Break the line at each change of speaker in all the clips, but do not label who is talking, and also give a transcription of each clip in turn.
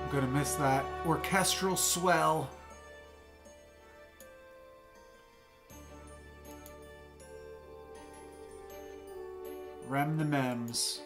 I'm gonna miss that orchestral swell. Rem the mems.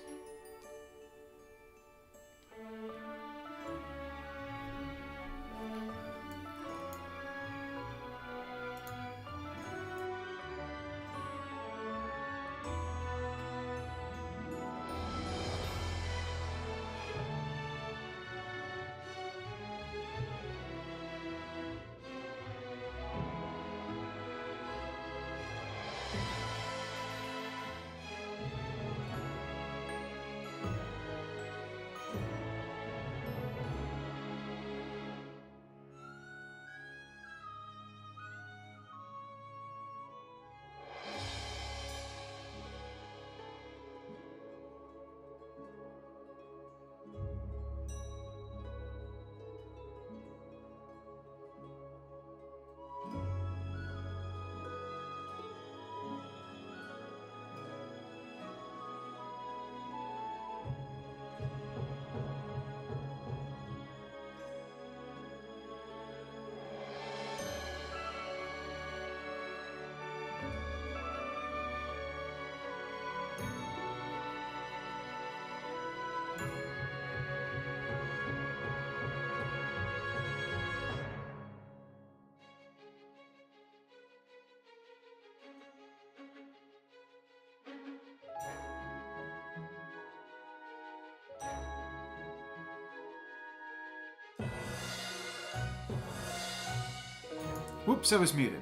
Whoops, I was muted.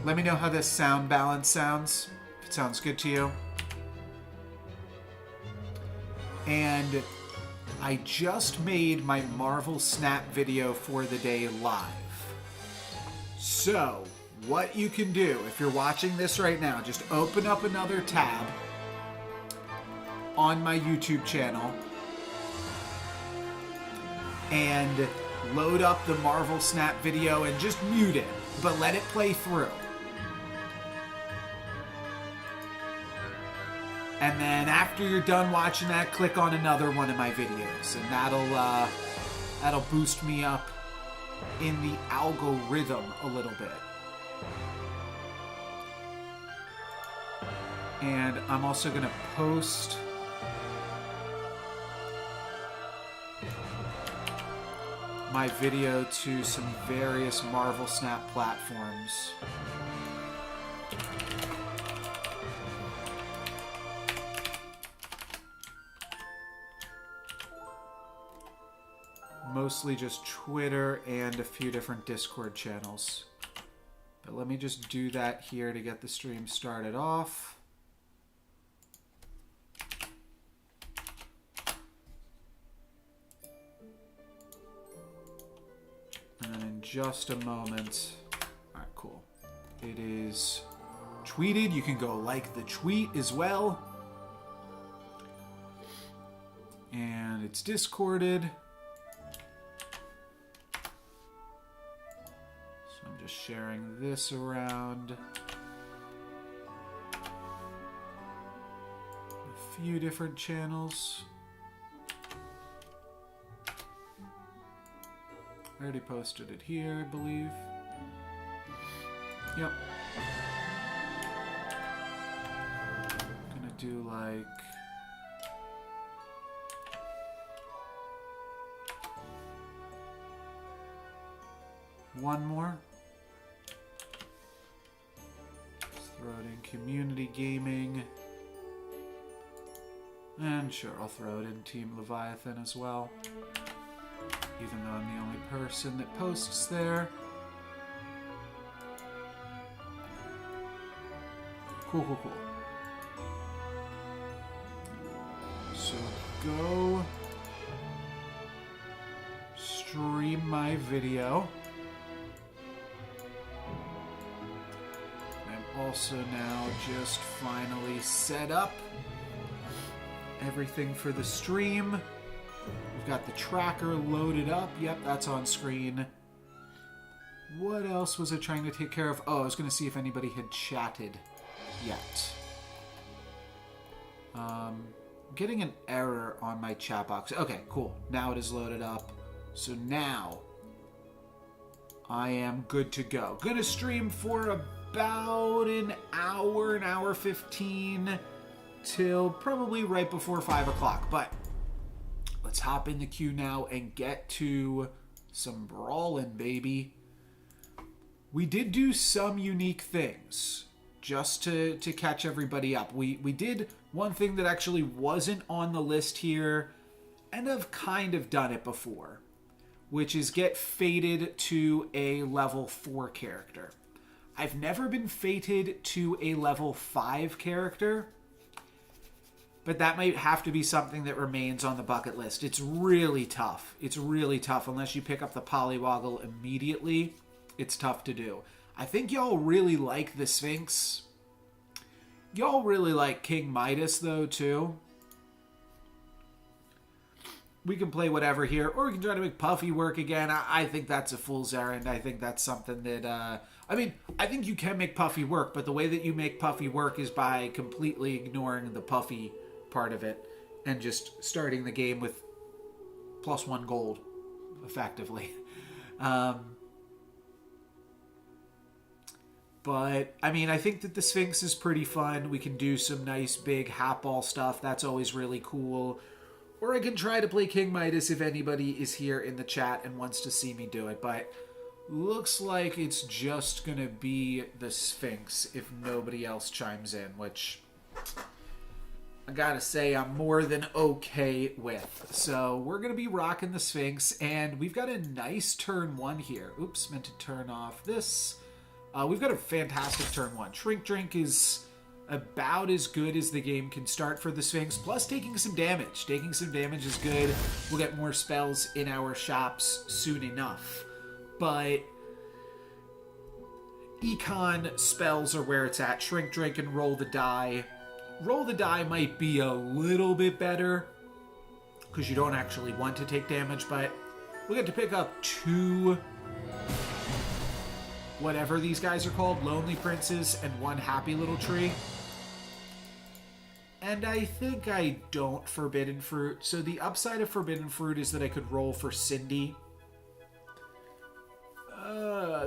Let me know how this sound balance sounds, if it sounds good to you. And I just made my Marvel Snap video for the day live. So, what you can do, if you're watching this right now, just open up another tab on my YouTube channel and load up the Marvel Snap video and just mute it, but let it play through. And then after you're done watching that, click on another one of my videos, and that'll boost me up in the algorithm a little bit. And I'm also going to post my video to some various Marvel Snap platforms. Mostly just Twitter and a few different Discord channels. But let me just do that here to get the stream started off. And then in just a moment, all right, cool. It is tweeted. You can go like the tweet as well. And it's Discorded. So I'm just sharing this around a few different channels. I already posted it here, I believe. Yep. Gonna do like one more. Just throw it in community gaming. And sure, I'll throw it in Team Leviathan as well. Even though I'm the only person that posts there. Cool, cool, cool. So go stream my video. I'm also now just finally set up everything for the stream. We've got the tracker loaded up. Yep, that's on screen. What else was I trying to take care of? Oh, I was going to see if anybody had chatted yet. I'm getting an error on my chat box. Okay, cool. Now it is loaded up. So now I am good to go. Gonna stream for about an hour 15, till probably right before 5 o'clock. But let's hop in the queue now and get to some brawling, baby. We did do some unique things just to catch everybody up. We did one thing that actually wasn't on the list here, and I've kind of done it before, which is get fated to a level 4 character. I've never been fated to a level 5 character, but that might have to be something that remains on the bucket list. It's really tough. It's really tough. Unless you pick up the Polywoggle immediately, it's tough to do. I think y'all really like the Sphinx. Y'all really like King Midas, though, too. We can play whatever here, or we can try to make Puffy work again. I think that's a fool's errand. I think that's something that... I mean, I think you can make Puffy work, but the way that you make Puffy work is by completely ignoring the Puffy part of it and just starting the game with +1 gold, effectively. But, I mean, I think that the Sphinx is pretty fun. We can do some nice big hat ball stuff. That's always really cool. Or I can try to play King Midas if anybody is here in the chat and wants to see me do it. But looks like it's just going to be the Sphinx if nobody else chimes in, which I gotta say I'm more than okay with. So we're going to be rocking the Sphinx, and we've got a nice turn 1 here. Oops, meant to turn off this. We've got a fantastic turn 1. Shrink Drink is about as good as the game can start for the Sphinx, plus taking some damage. Taking some damage is good. We'll get more spells in our shops soon enough. But Econ spells are where it's at. Shrink Drink and Roll the Die. Roll the Die might be a little bit better, because you don't actually want to take damage, but we'll get to pick up 2... whatever these guys are called, Lonely Princes and 1 Happy Little Tree. And I think I don't Forbidden Fruit. So the upside of Forbidden Fruit is that I could roll for Cindy.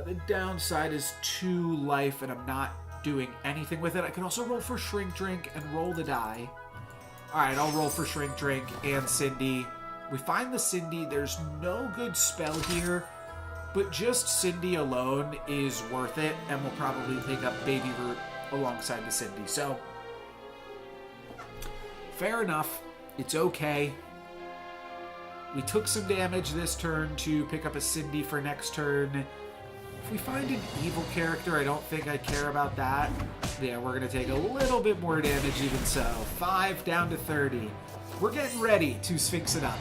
The downside is 2 life and I'm not doing anything with it. I can also roll for Shrink Drink and Roll the Die. Alright, I'll roll for Shrink Drink and Cindy. We find the Cindy. There's no good spell here, but just Cindy alone is worth it, and we'll probably pick up Baby Root alongside the Cindy. So, fair enough. It's okay. We took some damage this turn to pick up a Cindy for next turn. If we find an evil character, I don't think I care about that. Yeah, we're going to take a little bit more damage even so. 5 down to 30. We're getting ready to Sphinx it up.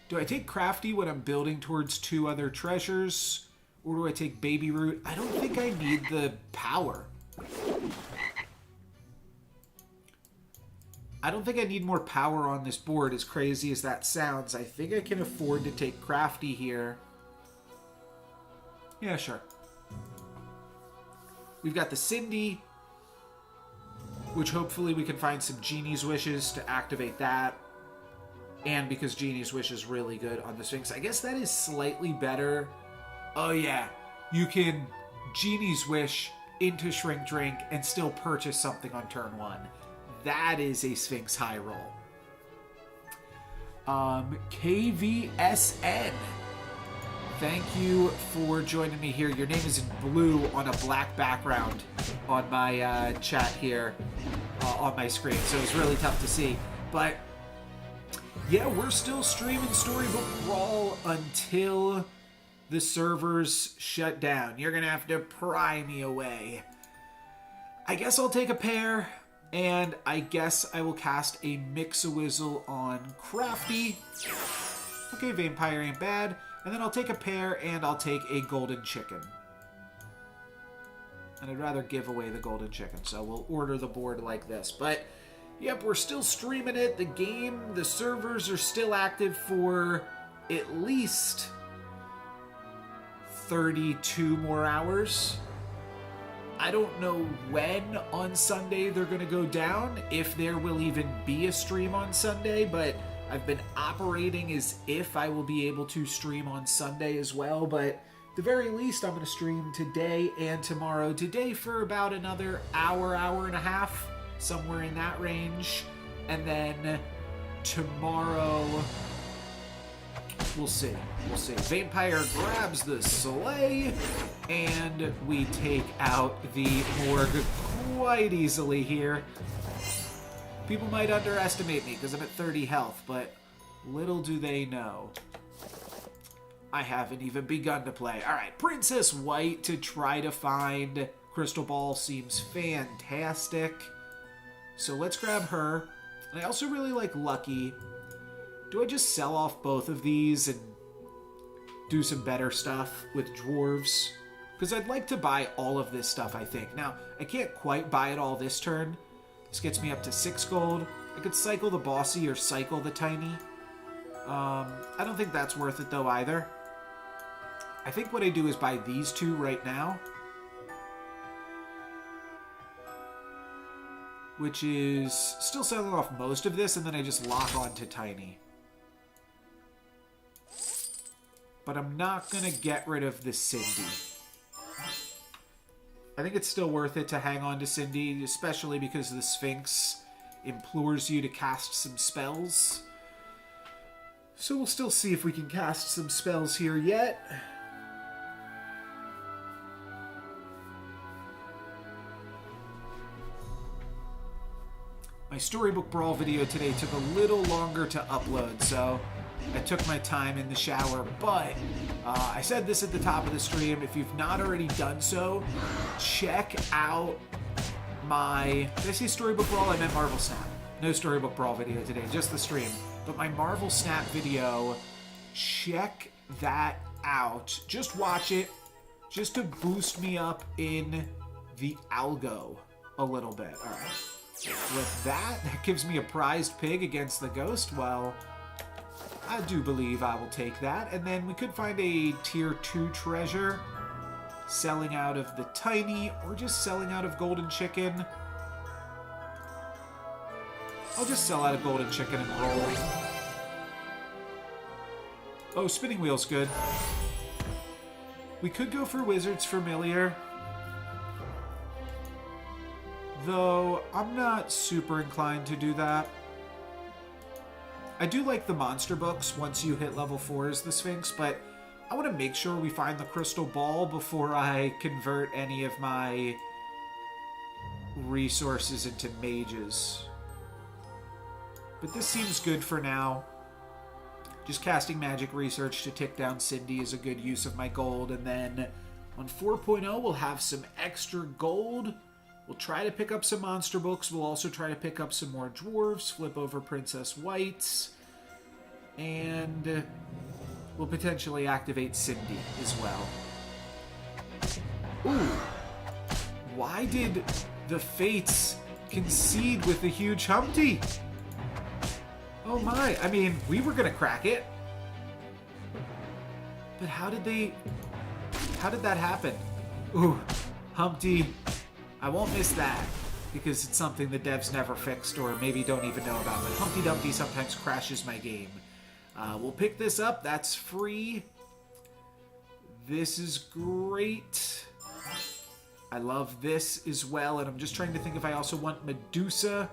Do I take Crafty when I'm building towards 2 other treasures? Or do I take Baby Root? I don't think I need the power. I don't think I need more power on this board, as crazy as that sounds. I think I can afford to take Crafty here. Yeah, sure. We've got the Cindy, which hopefully we can find some Genie's Wishes to activate that. And because Genie's Wish is really good on the Sphinx, I guess that is slightly better. Oh yeah, you can Genie's Wish into Shrink Drink and still purchase something on turn 1. That is a Sphinx high roll. KVSN. Thank you for joining me here. Your name is in blue on a black background on my chat here. on my screen, so it's really tough to see. But yeah, we're still streaming Storybook Brawl until the servers shut down. You're gonna have to pry me away. I guess I'll take a pair, and I guess I will cast a Mix-a-Whizzle on Crafty. Okay, Vampire ain't bad. And then I'll take a pair, and I'll take a Golden Chicken. And I'd rather give away the Golden Chicken, so we'll order the board like this. But, yep, we're still streaming it. The game, the servers are still active for at least 32 more hours. I don't know when on Sunday they're going to go down, if there will even be a stream on Sunday, but I've been operating as if I will be able to stream on Sunday as well, but at the very least I'm going to stream today and tomorrow. Today for about another hour, hour and a half, somewhere in that range, and then tomorrow we'll see. We'll see. Vampire grabs the sleigh, and we take out the morgue quite easily here. People might underestimate me because I'm at 30 health, but little do they know, I haven't even begun to play. Alright, Princess White to try to find Crystal Ball seems fantastic. So let's grab her. And I also really like Lucky. Do I just sell off both of these and do some better stuff with dwarves? Because I'd like to buy all of this stuff, I think. Now, I can't quite buy it all this turn. This gets me up to 6 gold. I could cycle the Bossy or cycle the Tiny. I don't think that's worth it, though, either. I think what I do is buy these two right now. Which is still selling off most of this, and then I just lock on to Tiny. But I'm not going to get rid of the Cindy. I think it's still worth it to hang on to Cindy, especially because the Sphinx implores you to cast some spells. So we'll still see if we can cast some spells here yet. My Storybook Brawl video today took a little longer to upload, so I took my time in the shower, but I said this at the top of the stream. If you've not already done so, check out my... Did I say Storybook Brawl? I meant Marvel Snap. No Storybook Brawl video today, just the stream. But my Marvel Snap video, check that out. Just watch it, just to boost me up in the algo a little bit. All right. With that gives me a prized pig against the ghost. Well, I do believe I will take that. And then we could find a tier 2 treasure, selling out of the Tiny, or just selling out of Golden Chicken. I'll just sell out of Golden Chicken and roll. Oh, Spinning Wheel's good. We could go for Wizard's Familiar, though I'm not super inclined to do that. I do like the monster books once you hit level 4 as the Sphinx, but I want to make sure we find the crystal ball before I convert any of my resources into mages. But this seems good for now. Just casting magic research to tick down Cindy is a good use of my gold, and then on 4.0 we'll have some extra gold. We'll try to pick up some monster books. We'll also try to pick up some more dwarves, flip over Princess White, and we'll potentially activate Cindy as well. Ooh! Why did the Fates concede with the huge Humpty? Oh my, I mean, we were gonna crack it. But how did that happen? Ooh, Humpty. I won't miss that, because it's something the devs never fixed or maybe don't even know about. But Humpty Dumpty sometimes crashes my game. We'll pick this up. That's free. This is great. I love this as well. And I'm just trying to think if I also want Medusa.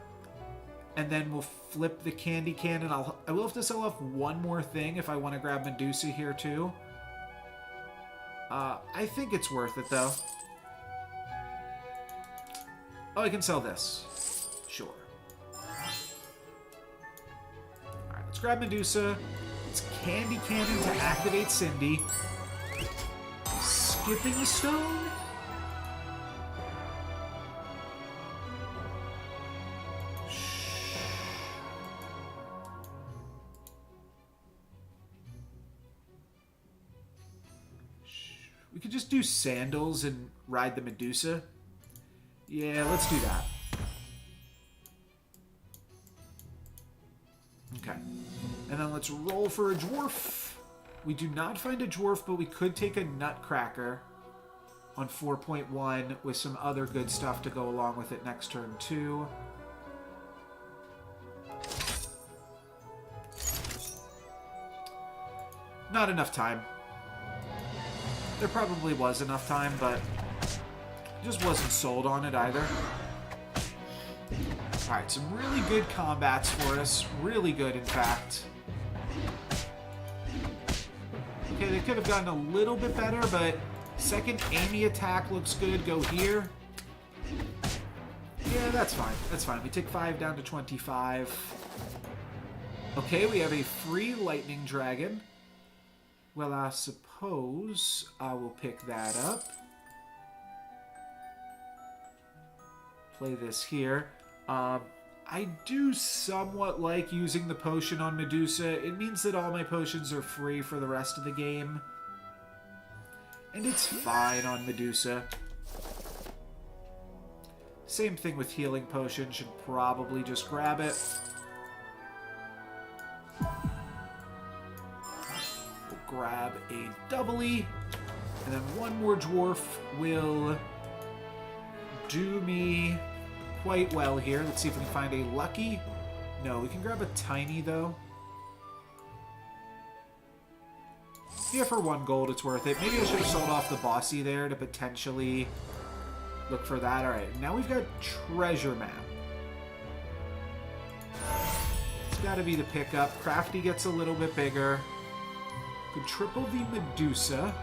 And then we'll flip the candy cannon. I will have to sell off one more thing if I want to grab Medusa here too. I think it's worth it though. Oh, I can sell this. Sure. grab Medusa. It's Candy Cannon to activate Cindy. Skipping Stone? We could just do Sandals and ride the Medusa. Yeah, let's do that. Okay. And then let's roll for a Dwarf. We do not find a Dwarf, but we could take a Nutcracker on 4.1 with some other good stuff to go along with it next turn, too. Not enough time. There probably was enough time, but just wasn't sold on it either. Alright, some really good combats for us. Really good, in fact. Okay, they could have gotten a little bit better, but second Amy attack looks good. Go here. Yeah, that's fine. That's fine. We take 5 down to 25. Okay, we have a free Lightning Dragon. Well, I suppose I will pick that up. Play this here. I do somewhat like using the potion on Medusa. It means that all my potions are free for the rest of the game. And it's fine on Medusa. Same thing with healing potion. Should probably just grab it. Grab a doubly, and then one more dwarf will do me quite well here. Let's see if we can find a lucky. No, we can grab a tiny though. Yeah, for 1 gold it's worth it. Maybe I should have sold off the bossy there to potentially look for that. Alright, now we've got treasure map. It's got to be the pickup. Crafty gets a little bit bigger. Could triple the Medusa.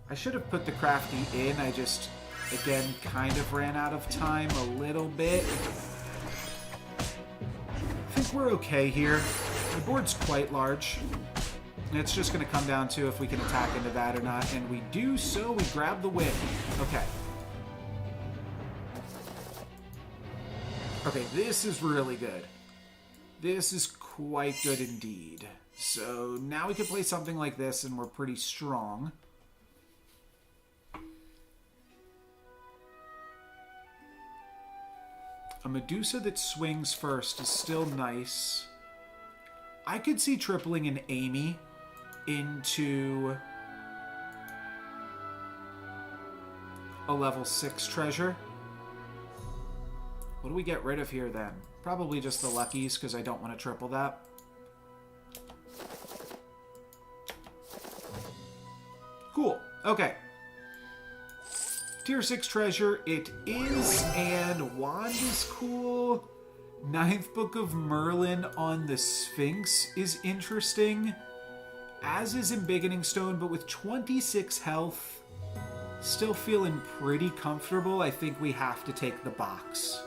I should have put the Crafty in. I just, again, kind of ran out of time a little bit. I think we're okay here. The board's quite large. It's just going to come down to if we can attack into that or not. And we do so. We grab the win. Okay. Okay, this is really good. This is quite good indeed. So now we can play something like this and we're pretty strong. A Medusa that swings first is still nice. I could see tripling an Amy into a level 6 treasure. What do we get rid of here then? Probably just the luckies because I don't want to triple that. Cool. Okay. Tier 6 treasure it is, and wand is cool. 9th Book of Merlin on the Sphinx is interesting. As is Embiggening Stone, but with 26 health, still feeling pretty comfortable. I think we have to take the box.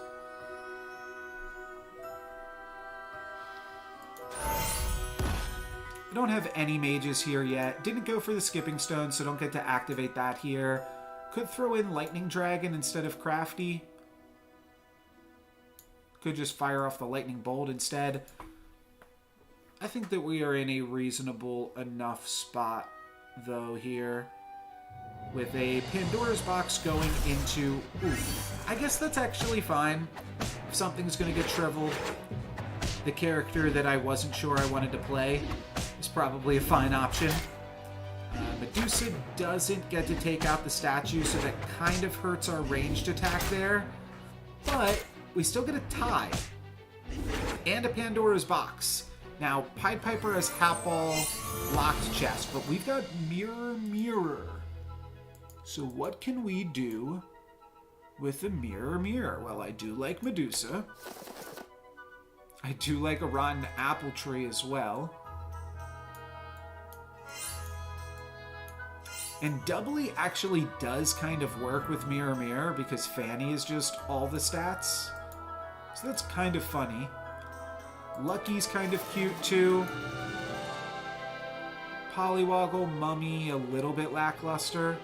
I don't have any mages here yet. Didn't go for the Skipping Stone, so don't get to activate that here. Could throw in Lightning Dragon instead of Crafty. Could just fire off the Lightning Bolt instead. I think that we are in a reasonable enough spot, though, here. With a Pandora's Box going into... Oof. I guess that's actually fine. If something's going to get shriveled, the character that I wasn't sure I wanted to play is probably a fine option. Medusa doesn't get to take out the statue, so that kind of hurts our ranged attack there. But we still get a tie. And a Pandora's Box. Now, Pied Piper has Hatball, Locked Chest, but we've got Mirror Mirror. So what can we do with the Mirror Mirror? Well, I do like Medusa. I do like a rotten apple tree as well. And doubly actually does kind of work with Mirror Mirror because Fanny is just all the stats. So that's kind of funny. Lucky's kind of cute too. Pollywoggle, Mummy, a little bit lackluster.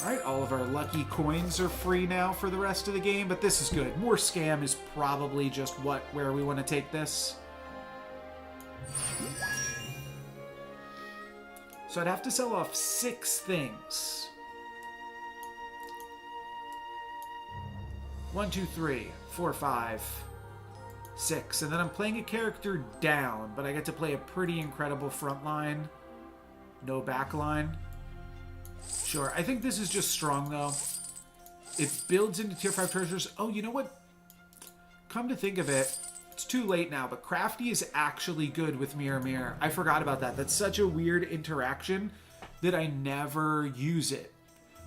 Alright, all of our lucky coins are free now for the rest of the game, but this is good. More scam is probably just where we want to take this. So I'd have to sell off 6 things. 1, 2, 3, 4, 5, 6. And then I'm playing a character down, but I get to play a pretty incredible front line. No back line. Sure, I think this is just strong, though. It builds into tier 5 treasures. Oh, you know what? Come to think of it, it's too late now, but Crafty is actually good with Mirror Mirror. I forgot about that. That's such a weird interaction that I never use it.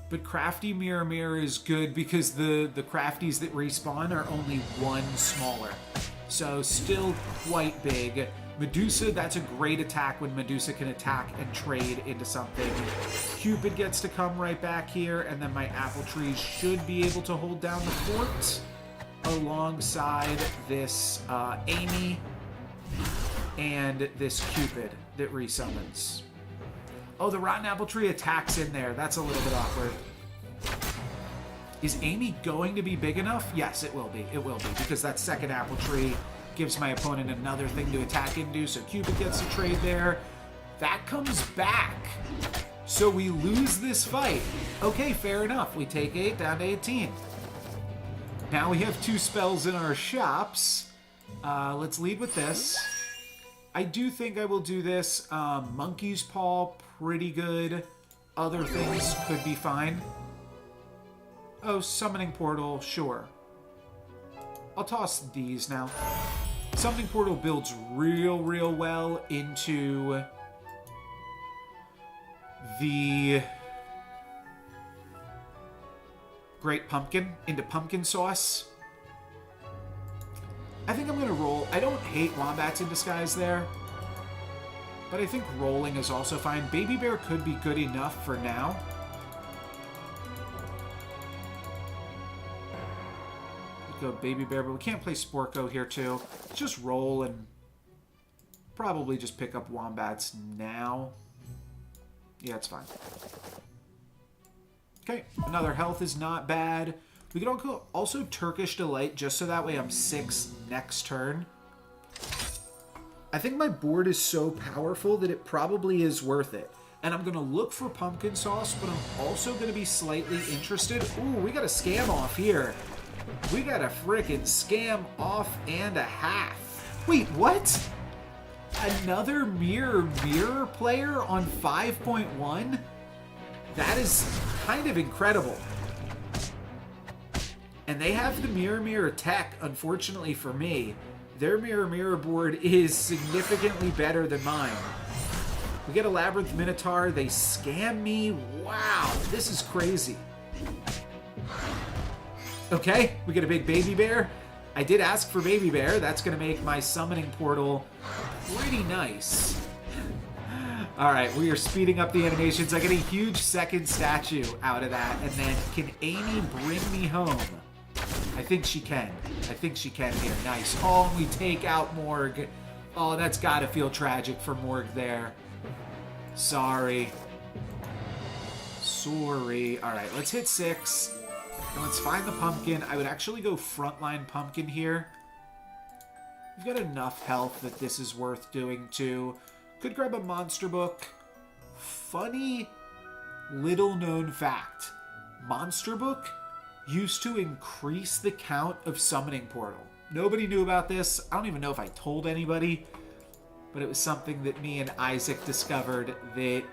But Crafty Mirror Mirror is good because the Crafties that respawn are only 1 smaller. So still quite big. Medusa, that's a great attack when Medusa can attack and trade into something. Cupid gets to come right back here, and then my apple trees should be able to hold down the fort alongside this Amy and this Cupid that resummons. Oh, the rotten apple tree attacks in there. That's a little bit awkward. Is Amy going to be big enough? Yes, it will be. It will be, because that second apple tree gives my opponent another thing to attack into, so Cupid gets to trade there. That comes back. So we lose this fight. Okay, fair enough. We take 8 down to 18. Now we have 2 spells in our shops. Let's lead with this. I do think I will do this. Monkey's Paw, pretty good. Other things could be fine. Oh, Summoning Portal, sure. I'll toss these now. Summoning Portal builds real well into the Great Pumpkin, into pumpkin sauce. I think I'm going to roll. I don't hate Wombats in Disguise there, but I think rolling is also fine. Baby Bear could be good enough for now. Go Baby Bear, but we can't play Sporko here too. Just roll and probably just pick up Wombats now. Yeah, it's fine. Okay, another health is not bad. We could also Turkish Delight just so that way I'm 6 next turn. I think my board is so powerful that it probably is worth it. And I'm going to look for pumpkin sauce, but I'm also going to be slightly interested. Ooh, we got a scam off here. We got a frickin' scam off and a half. Wait, what? Another Mirror Mirror player on 5.1? That is kind of incredible. And they have the Mirror Mirror tech, unfortunately for me. Their Mirror Mirror board is significantly better than mine. We get a Labyrinth Minotaur. They scam me. Wow, this is crazy. Okay, we get a big Baby Bear. I did ask for Baby Bear. That's going to make my Summoning Portal pretty nice. Alright, we are speeding up the animations. I get a huge second statue out of that. And then, can Amy bring me home? I think she can. I think she can here. Nice. Oh, and we take out Morg. Oh, that's got to feel tragic for Morg there. Sorry. Sorry. Alright, let's hit 6. And let's find the pumpkin. I would actually go frontline pumpkin here. We've got enough health that this is worth doing too. Could grab a monster book. Funny little known fact. Monster book used to increase the count of Summoning Portal. Nobody knew about this. I don't even know if I told anybody. But it was something that me and Isaac discovered that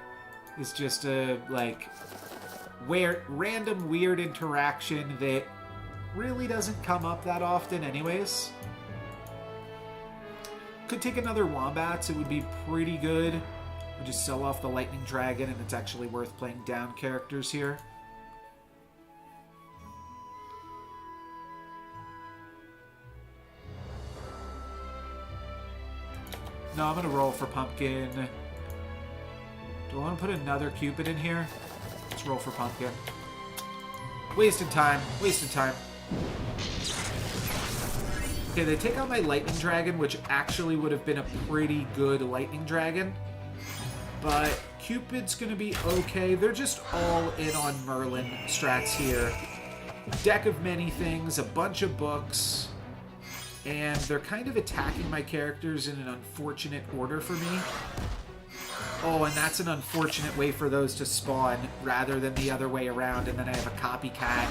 is just a, like, random weird interaction that really doesn't come up that often anyways. Could take another Wombats. It would be pretty good. We'll just sell off the Lightning Dragon and it's actually worth playing down characters here. No, I'm going to roll for pumpkin. Do I want to put another Cupid in here? Let's roll for pumpkin. Wasted time. Wasted time. Okay, they take out my lightning dragon, which actually would have been a pretty good lightning dragon. But Cupid's going to be okay. They're just all in on Merlin strats here. Deck of many things, a bunch of books. And they're kind of attacking my characters in an unfortunate order for me. Oh, and that's an unfortunate way for those to spawn rather than the other way around. And then I have a copycat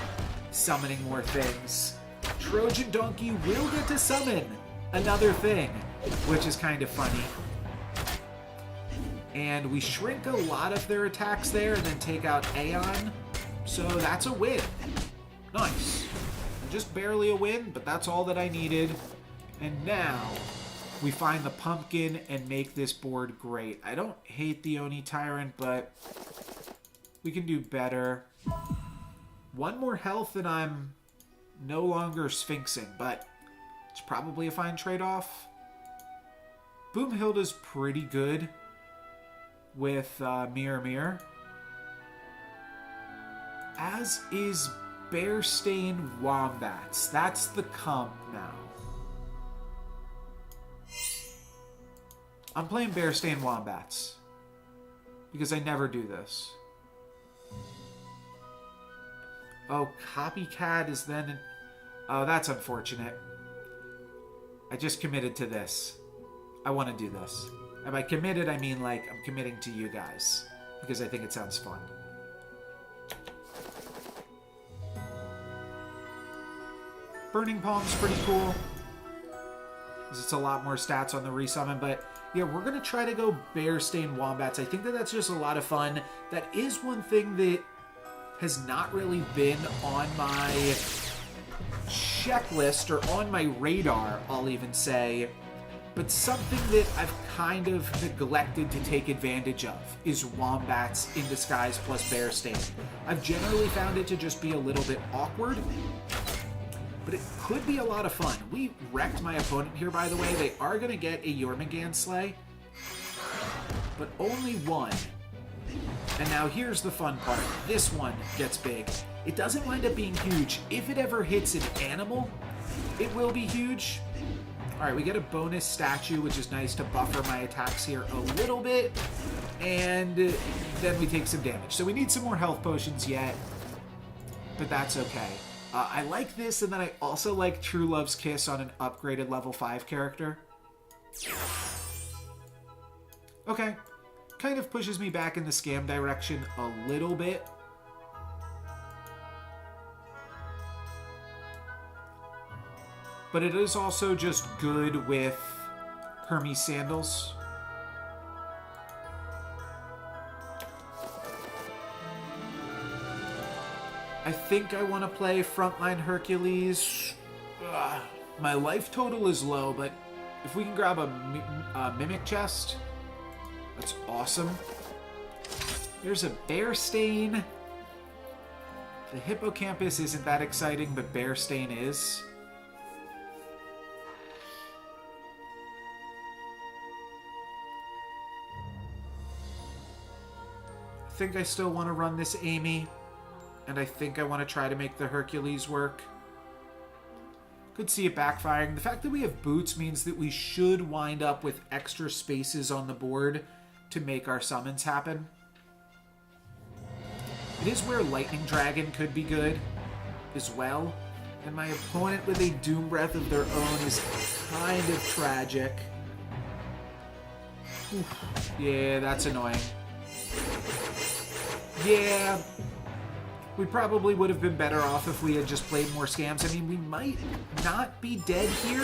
summoning more things. Trojan Donkey will get to summon another thing, which is kind of funny. And we shrink a lot of their attacks there and then take out Aeon. So that's a win. Nice. Just barely a win, but that's all that I needed. And now we find the pumpkin and make this board great. I don't hate the Oni Tyrant, but we can do better. One more health and I'm no longer Sphinxing, but it's probably a fine trade-off. Boomhilda's pretty good with Mirror Mirror. As is Bearstain Wombats. That's the comp now. I'm playing Bearstain Wombats because I never do this. Oh, Copycat is then... Oh, that's unfortunate. I just committed to this. I want to do this. And by committed, I mean like I'm committing to you guys because I think it sounds fun. Burning Palm's pretty cool because it's a lot more stats on the resummon, but yeah, we're going to try to go Bearstain Wombats. I think that that's just a lot of fun. That is one thing that has not really been on my checklist or on my radar, I'll even say, but something that I've kind of neglected to take advantage of is Wombats in Disguise plus Bearstain. I've generally found it to just be a little bit awkward, but it could be a lot of fun. We wrecked my opponent here, by the way. They are going to get a Jormungand Slay, but only one. And now here's the fun part. This one gets big. It doesn't wind up being huge. If it ever hits an animal, it will be huge. All right, we get a bonus statue, which is nice to buffer my attacks here a little bit. And then we take some damage. So we need some more health potions yet, but that's okay. I like this, and then I also like True Love's Kiss on an upgraded level 5 character. Okay. Kind of pushes me back in the scam direction a little bit. But it is also just good with Hermes Sandals. I think I want to play Frontline Hercules. My life total is low, but if we can grab a Mimic Chest, that's awesome. There's a Bearstain. The Hippocampus isn't that exciting, but Bearstain is. I think I still want to run this Amy. And I think I want to try to make the Hercules work. Could see it backfiring. The fact that we have boots means that we should wind up with extra spaces on the board to make our summons happen. It is where Lightning Dragon could be good as well. And my opponent with a Doom Breath of their own is kind of tragic. Oof. Yeah, that's annoying. Yeah. We probably would have been better off if we had just played more scams. I mean, we might not be dead here.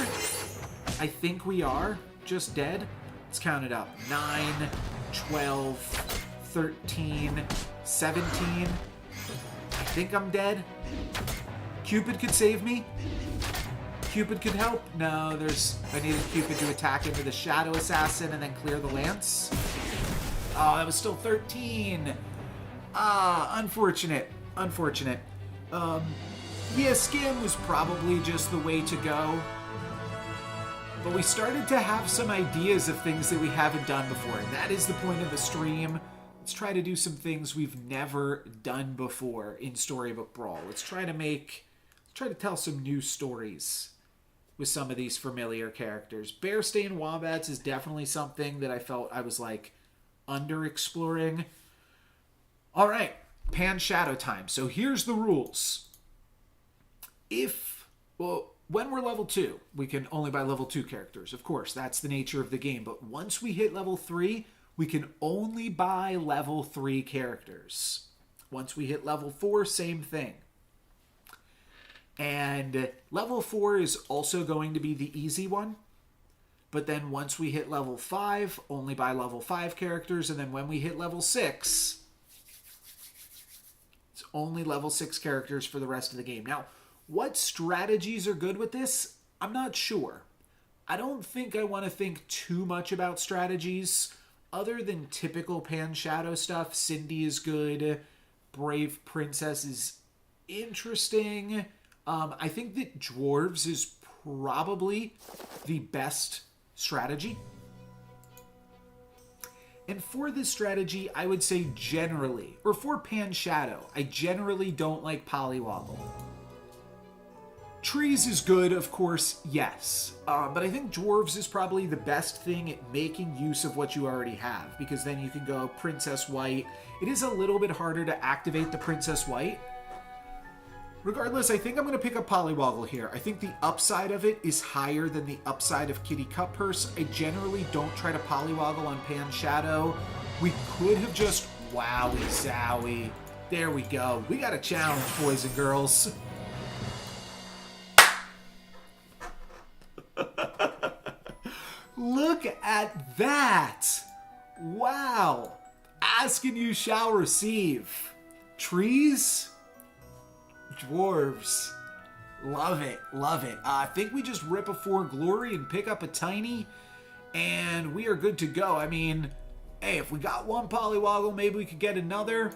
I think we are just dead. Let's count it up. 9, 12, 13, 17. I think I'm dead. Cupid could save me. Cupid could help. No, I needed Cupid to attack into the Shadow Assassin and then clear the Lance. Oh, that was still 13. Unfortunate. Unfortunate. Yeah, scam was probably just the way to go. But we started to have some ideas of things that we haven't done before, and that is the point of the stream. Let's try to do some things we've never done before in Storybook Brawl. Let's try to tell some new stories with some of these familiar characters. Bear Stain Wombats is definitely something that I felt I was like under-exploring. All right, Pan Shadow time. So here's the rules. When we're level 2, we can only buy level 2 characters. Of course, that's the nature of the game. But once we hit level 3, we can only buy level 3 characters. Once we hit level 4, same thing. And level 4 is also going to be the easy one. But then once we hit level 5, only buy level 5 characters. And then when we hit level 6, it's only level 6 characters for the rest of the game. Now, what strategies are good with this? I'm not sure. I don't think I want to think too much about strategies. Other than typical Pan Shadow stuff, Cindy is good. Brave Princess is interesting. I think that Dwarves is probably the best strategy. And for this strategy, I would say generally, or for Pan Shadow, I generally don't like Polywoggle. Trees is good, of course, yes. But I think Dwarves is probably the best thing at making use of what you already have, because then you can go Princess White. It is a little bit harder to activate the Princess White. Regardless, I think I'm going to pick up Polywoggle here. I think the upside of it is higher than the upside of Kitty Cutpurse. I generally don't try to Polywoggle on Pan Shadow. We could have just... Wowie zowie. There we go. We got a challenge, boys and girls. Look at that! Wow! Ask and you shall receive. Trees? Dwarves. Love it, love it. I think we just rip a 4 Glory and pick up a Tiny, and we are good to go. I mean, hey, if we got one Polywoggle, maybe we could get another.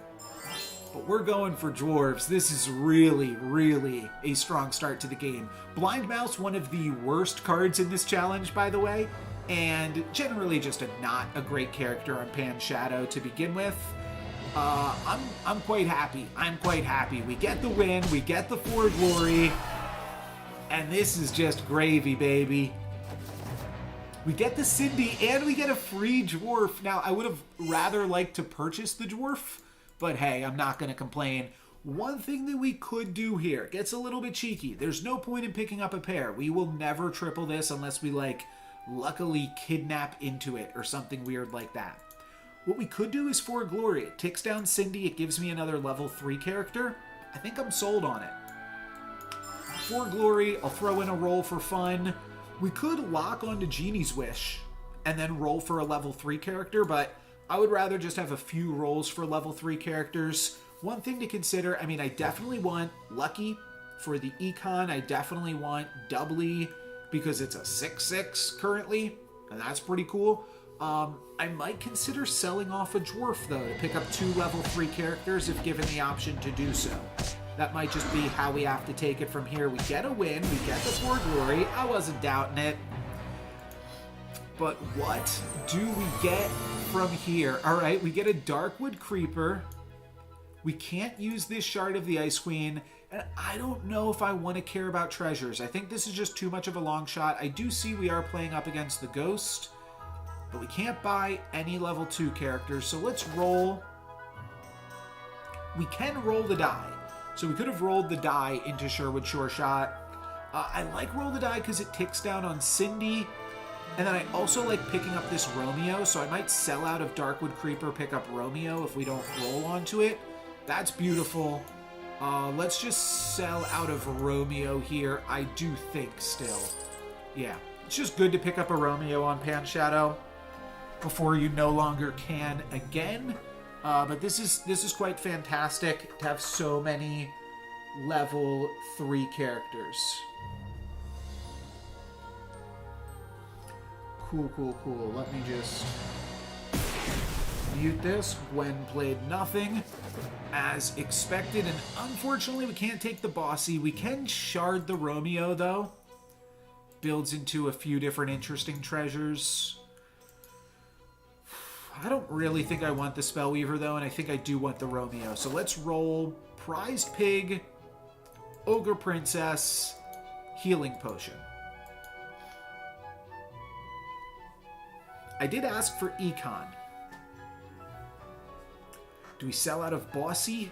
But we're going for Dwarves. This is really, really a strong start to the game. Blind Mouse, one of the worst cards in this challenge, by the way, and generally just not a great character on Pan Shadow to begin with. I'm quite happy. I'm quite happy. We get the win, we get the 4 Glory, and this is just gravy, baby. We get the Cindy, and we get a free Dwarf. Now, I would have rather liked to purchase the Dwarf, but hey, I'm not going to complain. One thing that we could do here gets a little bit cheeky. There's no point in picking up a pair. We will never triple this unless we, like, luckily kidnap into it or something weird like that. What we could do is 4 Glory. It ticks down Cindy. It gives me another level 3 character. I think I'm sold on it. 4 Glory. I'll throw in a roll for fun. We could lock onto Genie's Wish and then roll for a level 3 character, but I would rather just have a few rolls for level 3 characters. One thing to consider, I mean, I definitely want Lucky for the Econ. I definitely want Doubly because it's a 6/6 currently, and that's pretty cool. I might consider selling off a Dwarf, though, to pick up 2 level 3 characters if given the option to do so. That might just be how we have to take it from here. We get a win, we get the 4 Glory. I wasn't doubting it. But what do we get from here? All right, we get a Darkwood Creeper. We can't use this Shard of the Ice Queen, and I don't know if I want to care about treasures. I think this is just too much of a long shot. I do see we are playing up against the Ghost, but we can't buy any level 2 characters, so let's roll. We can roll the die. So we could have rolled the die into Sherwood Sure Shot. I like roll the die because it ticks down on Cindy, and then I also like picking up this Romeo, so I might sell out of Darkwood Creeper, pick up Romeo if we don't roll onto it. That's beautiful. Let's just sell out of Romeo here, I do think, still. Yeah, it's just good to pick up a Romeo on Pan Shadow before you no longer can again. But this is quite fantastic to have so many level 3 characters. Cool. Let me just mute this. Gwen played nothing, as expected, and unfortunately we can't take the Bossy. We can shard the Romeo, though. builds into a few different interesting treasures. I don't really think I want the Spellweaver, though, and I think I do want the Romeo. So let's roll Prized Pig, Ogre Princess, Healing Potion. I did ask for Econ. Do we sell out of Bossy?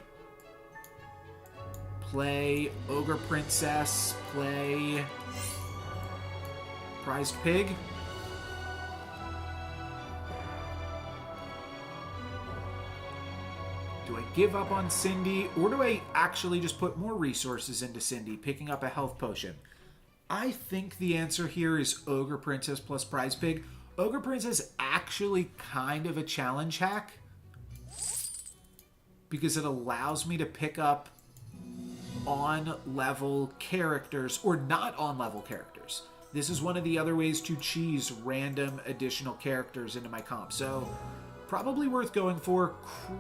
Play Ogre Princess, play Prized Pig. Do I give up on Cindy, or do I actually just put more resources into Cindy, picking up a health potion? I think the answer here is Ogre Princess plus Prize Pig. Ogre Princess is actually kind of a challenge hack because it allows me to pick up on-level characters, or not on-level characters. This is one of the other ways to cheese random additional characters into my comp. So, probably worth going for.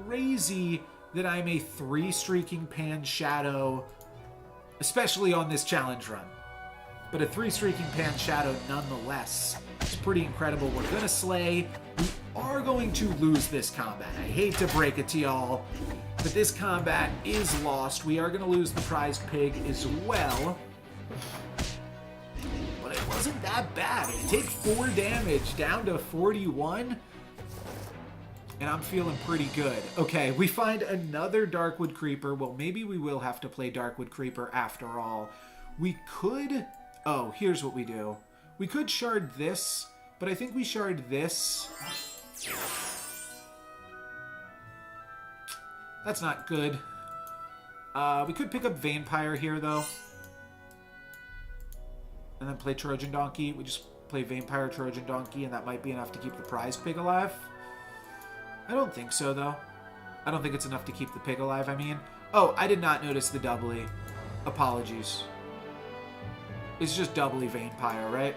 Crazy that I'm a 3-streaking Pan Shadow, especially on this challenge run. But a 3-streaking Pan Shadow nonetheless. It's pretty incredible. We're going to slay. We are going to lose this combat. I hate to break it to y'all, but this combat is lost. We are going to lose the Prized Pig as well. But it wasn't that bad. I take 4 damage down to 41. And I'm feeling pretty good. Okay, we find another Darkwood Creeper. Well, maybe we will have to play Darkwood Creeper after all. We could... Oh, here's what we do. We could shard this, but I think we shard this. That's not good. We could pick up Vampire here, though. And then play Trojan Donkey. We just play Vampire, Trojan Donkey, and that might be enough to keep the Prized Pig alive. I don't think so, though. I don't think it's enough to keep the pig alive, I mean. Oh, I did not notice the doubly. Apologies. It's just doubly Vampire, right?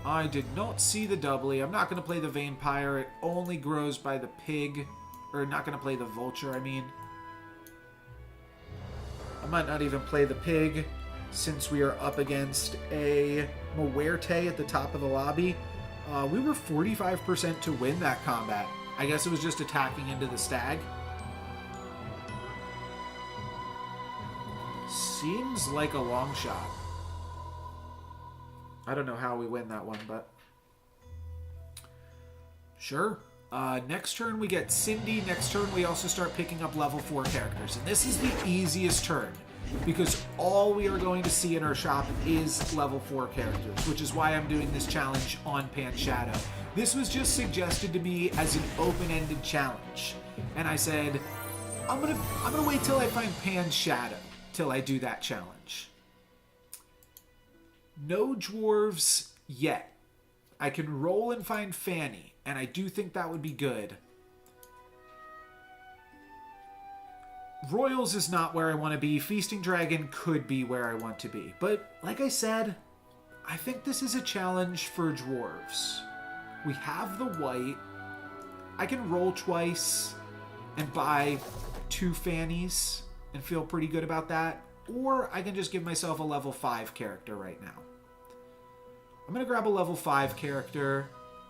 I did not see the doubly. I'm not going to play the Vampire. It only grows by the pig. Or not going to play the Vulture, I mean. I might not even play the pig since we are up against a Muerte at the top of the lobby. We were 45% to win that combat. I guess it was just attacking into the stag. Seems like a long shot. I don't know how we win that one, but... Sure. Next turn we get Cindy. Next turn we also start picking up level 4 characters. And this is the easiest turn, because all we are going to see in our shop is level 4 characters, which is why I'm doing this challenge on Pan Shadow. This was just suggested to me as an open-ended challenge. And I said, I'm gonna wait till I find Pan Shadow till I do that challenge. No dwarves yet. I can roll and find Fanny, and I do think that would be good. Royals is not where I want to be. Feasting Dragon could be where I want to be. But, like I said, I think this is a challenge for dwarves. We have the white. I can roll twice and buy 2 Fannies and feel pretty good about that. Or I can just give myself a level 5 character right now. I'm going to grab a level 5 character.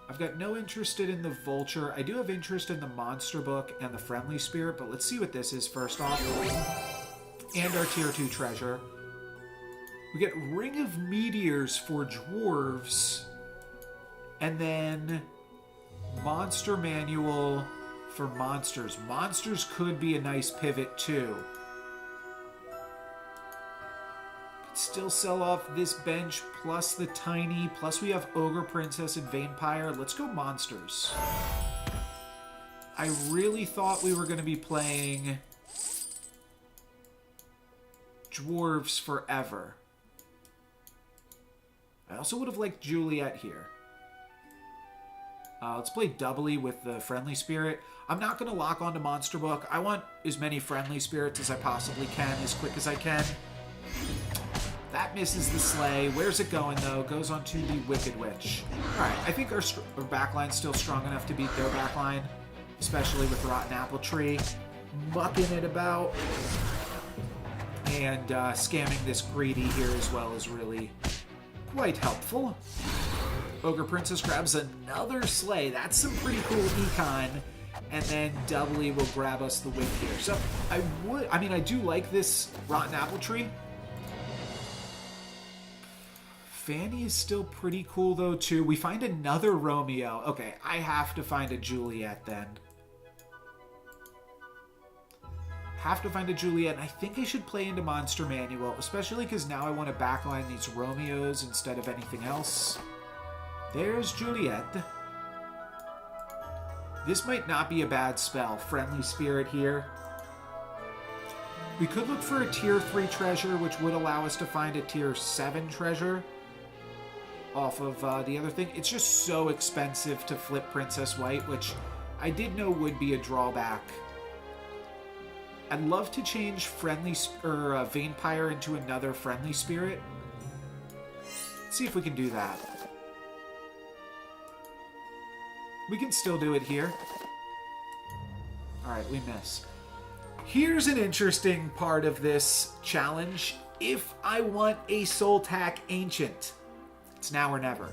I've got no interest in the Vulture. I do have interest in the Monster Book and the Friendly Spirit, but let's see what this is first off. And our Tier 2 treasure. We get Ring of Meteors for dwarves. And then Monster Manual for monsters. Monsters could be a nice pivot too. Still sell off this bench, plus the tiny, plus we have Ogre Princess and Vampire. Let's go monsters. I really thought we were going to be playing dwarves forever. I also would have liked Juliet here. Let's play doubly with the Friendly Spirit. I'm not going to lock onto Monster Book. I want as many Friendly Spirits as I possibly can, as quick as I can. That misses the Slay. Where's it going, though? Goes on to the Wicked Witch. Alright, I think our backline's still strong enough to beat their backline, especially with Rotten Apple Tree mucking it about. And scamming this greedy here as well is really quite helpful. Ogre Princess grabs another sleigh. That's some pretty cool econ. And then Doubly will grab us the win here. So I do like this Rotten Apple Tree. Fanny is still pretty cool though too. We find another Romeo. Okay, I have to find a Juliet then. Have to find a Juliet. I think I should play into Monster Manual, especially because now I want to backline these Romeos instead of anything else. There's Juliet. This might not be a bad spell. Friendly Spirit here. We could look for a tier 3 treasure, which would allow us to find a tier 7 treasure off of the other thing. It's just so expensive to flip Princess White, which I did know would be a drawback. I'd love to change Vampire into another Friendly Spirit. Let's see if we can do that. We can still do it here. Alright, we miss. Here's an interesting part of this challenge. If I want a Soul Tack Ancient, it's now or never.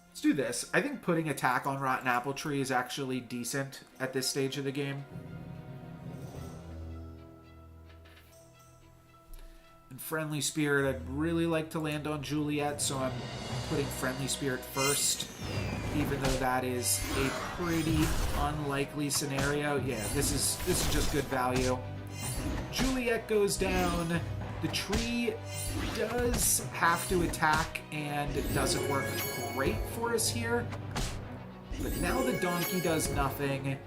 Let's do this. I think putting attack on Rotten Apple Tree is actually decent at this stage of the game. And Friendly Spirit, I'd really like to land on Juliet, so I'm putting Friendly Spirit first, even though that is a pretty unlikely scenario. Yeah, this is just good value. Juliet goes down. The tree does have to attack, and it doesn't work great for us here. But now the donkey does nothing.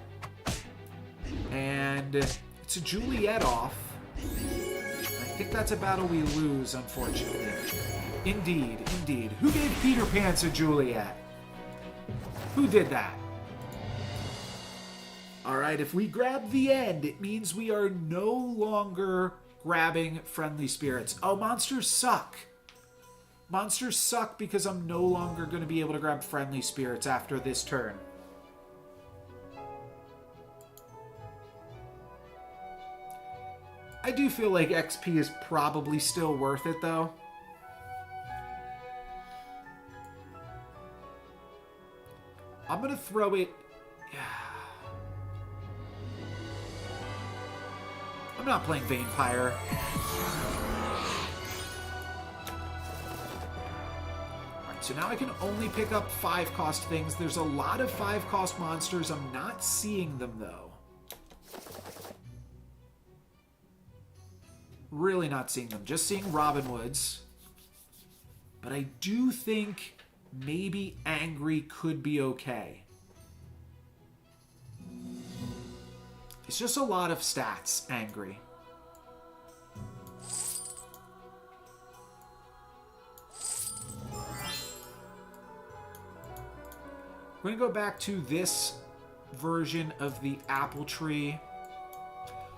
And it's a Juliet off. I think that's a battle we lose, unfortunately. Indeed, indeed. Who gave Peter Pan to Juliet? Who did that? Alright, if we grab the end, it means we are no longer grabbing Friendly Spirits. Oh, monsters suck. Monsters suck because I'm no longer going to be able to grab Friendly Spirits after this turn. I do feel like XP is probably still worth it, though. I'm going to throw it... I'm not playing Vampire. Alright, so now I can only pick up 5-cost things. There's a lot of 5-cost monsters. I'm not seeing them, though. Really not seeing them. Just seeing Robin Hoods. But I do think maybe Angry could be okay. It's just a lot of stats, Angry. We're going to go back to this version of the Apple Tree.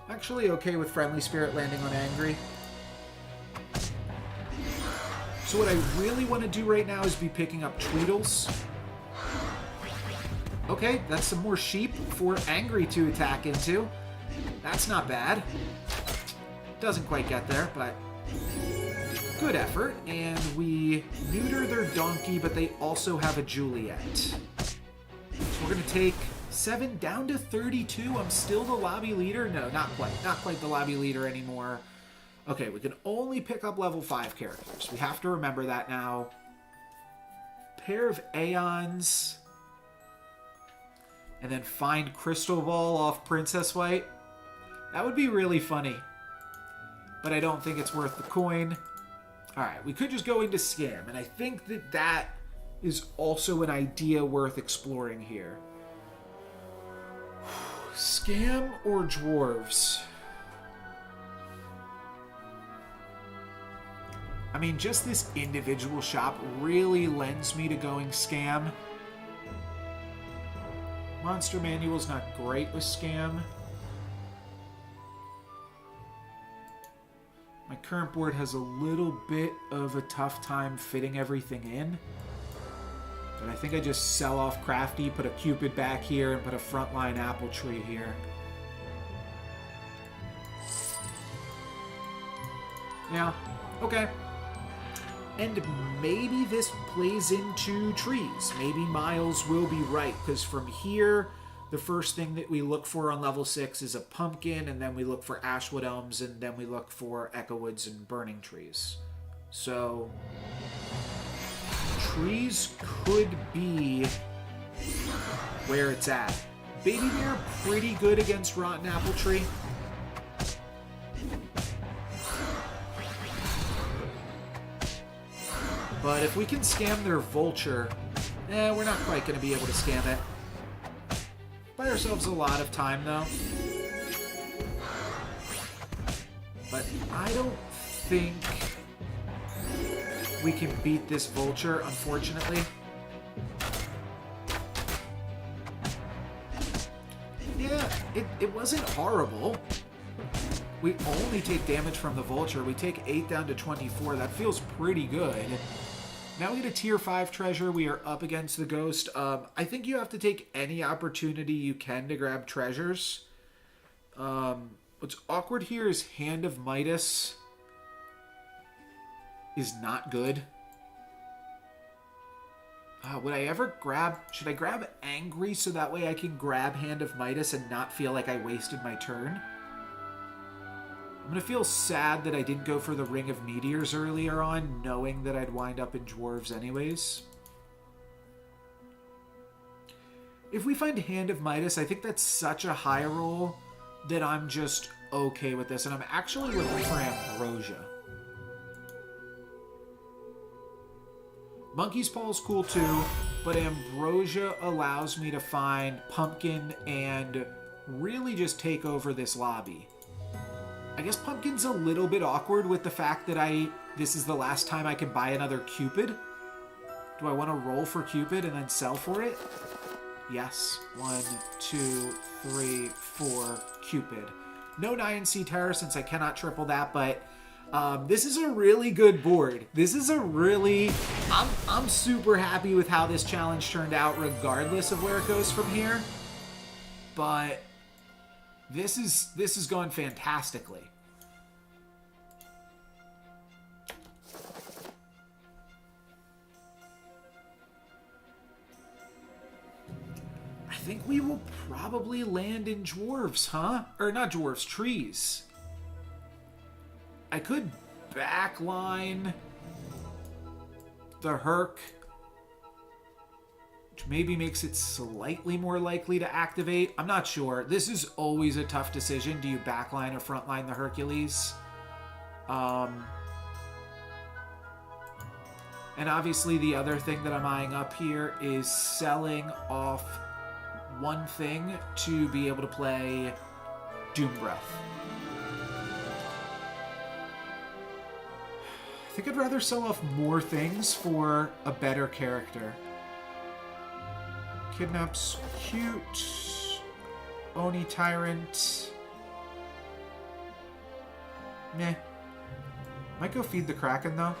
I'm actually okay with Friendly Spirit landing on Angry. So what I really want to do right now is be picking up Tweedles. Okay, that's some more sheep for Angry to attack into. That's not bad. Doesn't quite get there, but good effort. And we neuter their donkey, but they also have a Juliet. So we're going to take 7 down to 32. I'm still the lobby leader. No, not quite. Not quite the lobby leader anymore. Okay, we can only pick up level 5 characters. We have to remember that now. Pair of Aeons. And then find Crystal Ball off Princess White. That would be really funny. But I don't think it's worth the coin. Alright, we could just go into Scam. And I think that that is also an idea worth exploring here. Scam or Dwarves? I mean, just this individual shop really lends me to going Scam. Monster Manual's not great with Scam. My current board has a little bit of a tough time fitting everything in. But I think I just sell off Crafty, put a Cupid back here, and put a frontline apple tree here. Yeah, okay. And maybe this plays into trees. Maybe Miles will be right, because from here, the first thing that we look for on level 6 is a pumpkin, and then we look for Ashwood Elms, and then we look for Echo Woods and Burning Trees. So, trees could be where it's at. Baby Bear, pretty good against Rotten Apple Tree. But if we can scam their Vulture, we're not quite going to be able to scam it. Buy ourselves a lot of time, though. But I don't think we can beat this Vulture, unfortunately. Yeah, it wasn't horrible. We only take damage from the Vulture. We take 8 down to 24. That feels pretty good. Now we get a tier 5 treasure. We are up against the Ghost. I think you have to take any opportunity you can to grab treasures. What's awkward here is Hand of Midas is not good. Would I ever grab... Should I grab Angry so that way I can grab Hand of Midas and not feel like I wasted my turn? I'm going to feel sad that I didn't go for the Ring of Meteors earlier on, knowing that I'd wind up in Dwarves anyways. If we find Hand of Midas, I think that's such a high roll that I'm just okay with this. And I'm actually looking for Ambrosia. Monkey's Paw is cool too, but Ambrosia allows me to find Pumpkin and really just take over this lobby. I guess Pumpkin's a little bit awkward with the fact that this is the last time I can buy another Cupid. Do I want to roll for Cupid and then sell for it? Yes. 1, 2, 3, 4, Cupid. No Nyan-C Terror since I cannot triple that, but this is a really good board. This is a really... I'm super happy with how this challenge turned out regardless of where it goes from here. But... This is going fantastically. I think we will probably land in Dwarves, huh? Or not Dwarves, trees. I could backline the Herc, which maybe makes it slightly more likely to activate. I'm not sure. This is always a tough decision. Do you backline or frontline the Hercules? And obviously the other thing that I'm eyeing up here is selling off one thing to be able to play Doom Breath. I think I'd rather sell off more things for a better character. Kidnap's cute. Oni Tyrant. Meh. Might go feed the Kraken, though.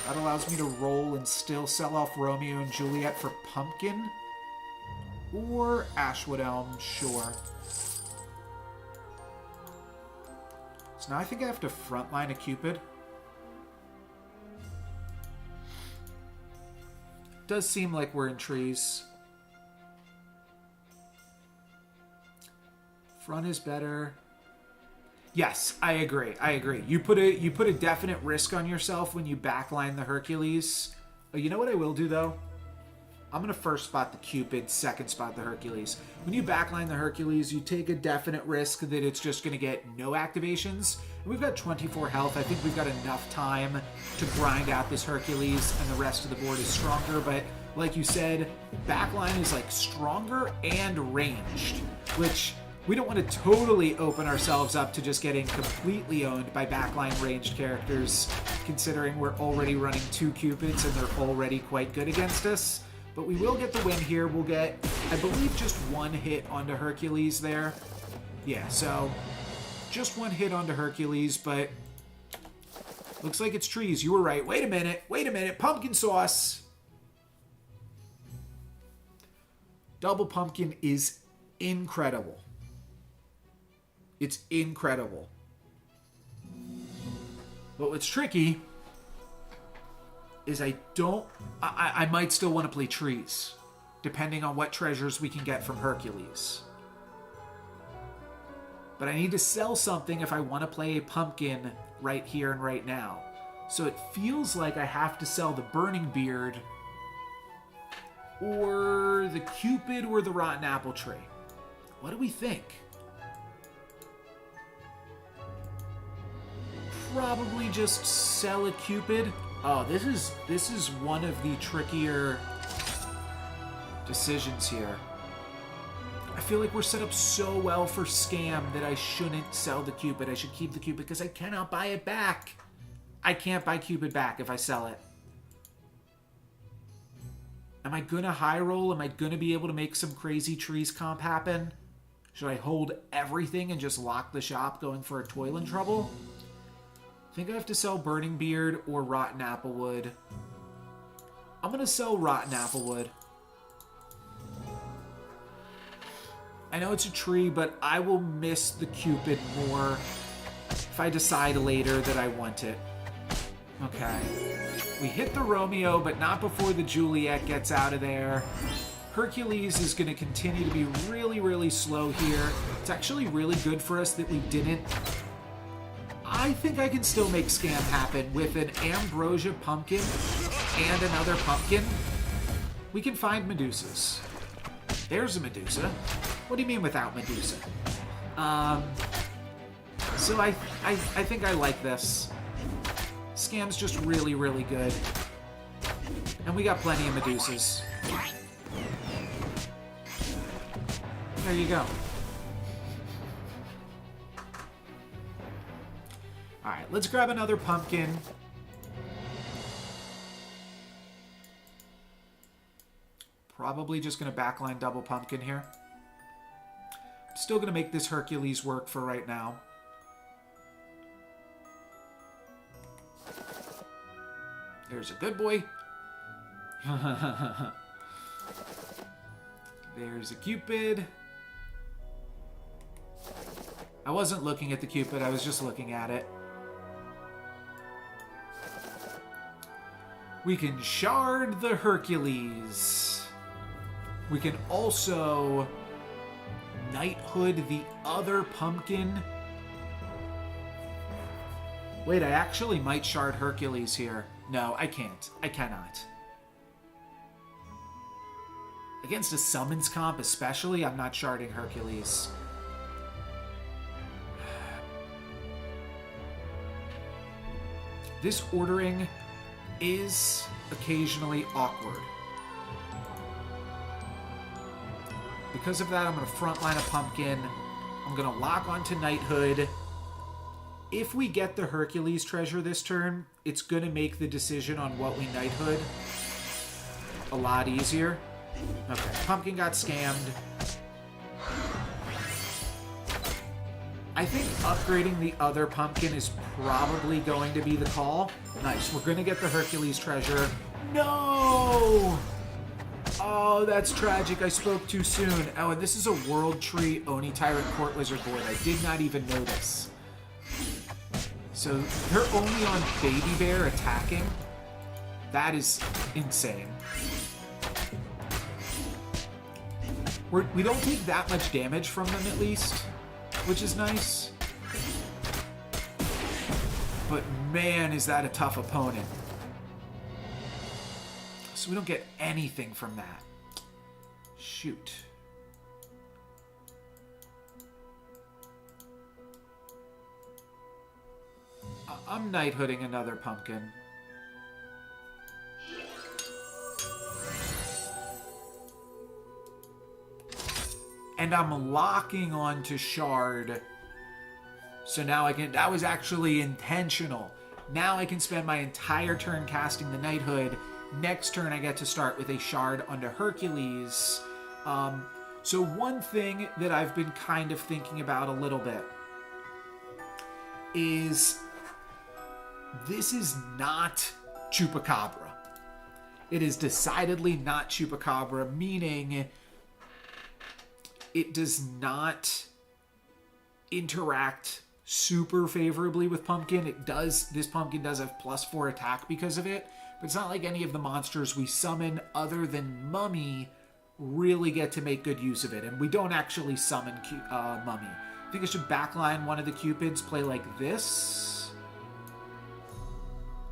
That allows me to roll and still sell off Romeo and Juliet for Pumpkin. Or Ashwood Elm, sure. So now I think I have to frontline a Cupid. Does seem like we're in trees. Front is better. Yes, I agree. I agree. You put a definite risk on yourself when you backline the Hercules. Oh, you know what I will do though? I'm going to first spot the Cupid, second spot the Hercules. When you backline the Hercules, you take a definite risk that it's just going to get no activations. And we've got 24 health. I think we've got enough time to grind out this Hercules, and the rest of the board is stronger. But like you said, backline is like stronger and ranged, which we don't want to totally open ourselves up to just getting completely owned by backline ranged characters, considering we're already running 2 Cupids and they're already quite good against us. But we will get the win here. We'll get, I believe, just 1 hit onto Hercules there. Yeah, so just 1 hit onto Hercules, but looks like it's trees. You were right. Wait a minute. Wait a minute. Pumpkin sauce. Double pumpkin is incredible. It's incredible. But what's tricky is I might still want to play trees, depending on what treasures we can get from Hercules. But I need to sell something if I want to play a pumpkin right here and right now. So it feels like I have to sell the Burning Beard or the Cupid or the Rotten Apple Tree. What do we think? Probably just sell a Cupid. Oh, this is one of the trickier decisions here. I feel like we're set up so well for scam that I shouldn't sell the Cupid. I should keep the Cupid because I cannot buy it back. I can't buy Cupid back if I sell it. Am I gonna high roll? Am I gonna be able to make some crazy trees comp happen? Should I hold everything and just lock the shop going for a toil and trouble? I think I have to sell Burning Beard or Rotten Applewood. I'm gonna sell Rotten Applewood. I know it's a tree, but I will miss the Cupid more if I decide later that I want it. Okay. We hit the Romeo, but not before the Juliet gets out of there. Hercules is going to continue to be really, really slow here. It's actually really good for us that we didn't. I think I can still make scam happen with an Ambrosia pumpkin and another pumpkin. We can find Medusas. There's a Medusa. What do you mean without Medusa? So I think I like this. Scam's just really, really good. And we got plenty of Medusas. There you go. Alright, let's grab another pumpkin. Probably just going to backline double pumpkin here. Still going to make this Hercules work for right now. There's a good boy. There's a Cupid. I wasn't looking at the Cupid, I was just looking at it. We can shard the Hercules. We can also knighthood the other pumpkin. Wait, I actually might shard Hercules here. No, I can't. I cannot. Against a summons comp especially, I'm not sharding Hercules. This ordering is occasionally awkward. Because of that, I'm going to frontline a pumpkin. I'm going to lock onto knighthood. If we get the Hercules treasure this turn, it's going to make the decision on what we knighthood a lot easier. Okay, pumpkin got scammed. I think upgrading the other pumpkin is probably going to be the call. Nice, we're going to get the Hercules treasure. No! Oh, that's tragic. I spoke too soon. Oh, and this is a World Tree Oni Tyrant Court Wizard board. I did not even notice. So they're only on Baby Bear attacking. That is insane. We don't take that much damage from them at least, which is nice. But man, is that a tough opponent. So we don't get anything from that. Shoot. I'm knighthooding another pumpkin. And I'm locking onto shard. So now I can... That was actually intentional. Now I can spend my entire turn casting the knighthood. Next turn I get to start with a shard onto Hercules. So one thing that I've been kind of thinking about a little bit is... This is not Chupacabra. It is decidedly not Chupacabra, meaning it does not interact super favorably with Pumpkin. This Pumpkin does have +4 attack because of it, but it's not like any of the monsters we summon other than Mummy really get to make good use of it. And we don't actually summon Mummy. I think I should backline one of the Cupids, play like this.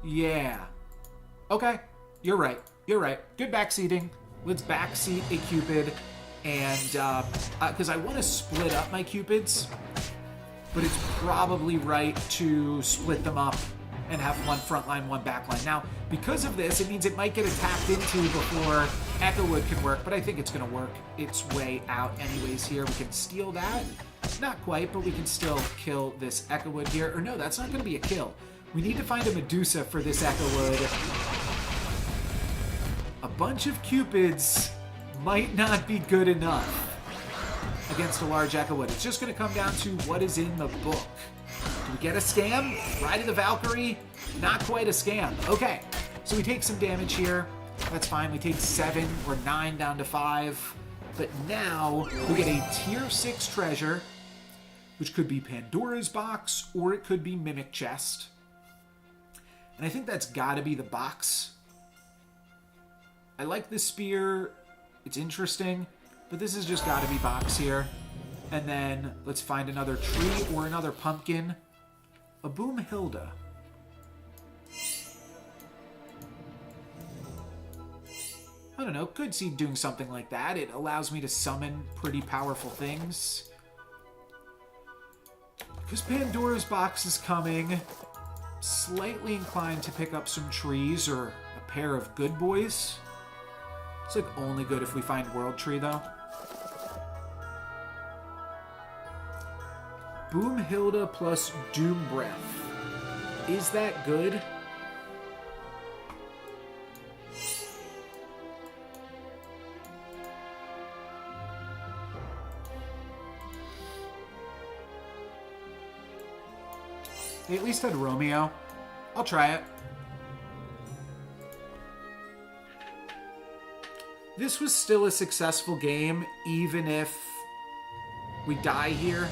Yeah. Okay, you're right. You're right. Good backseating. Let's backseat a Cupid, and because I want to split up my Cupids, but it's probably right to split them up and have one front line, one back line. Now, because of this, it means it might get attacked into before Echo Wood can work, but I think it's going to work its way out anyways here. We can steal that. Not quite, but we can still kill this Echo Wood here. Or no, that's not going to be a kill. We need to find a Medusa for this Echo Wood. A bunch of Cupids might not be good enough against a large Echo Wood. It's just going to come down to what is in the book. Do we get a scam? Ride of the Valkyrie? Not quite a scam. Okay, so we take some damage here. That's fine. We take 7 or 9 down to 5. But now we get a tier 6 treasure, which could be Pandora's box or it could be Mimic Chest. And I think that's got to be the box. I like the spear. It's interesting, but this has just got to be box here. And then let's find another tree or another pumpkin. A Boomhilda. I don't know, could see doing something like that. It allows me to summon pretty powerful things. Because Pandora's box is coming, slightly inclined to pick up some trees or a pair of good boys. It's like only good if we find World Tree though. Boomhilda plus Doom Breath. Is that good? They at least had Romeo. I'll try it. This was still a successful game, even if we die here.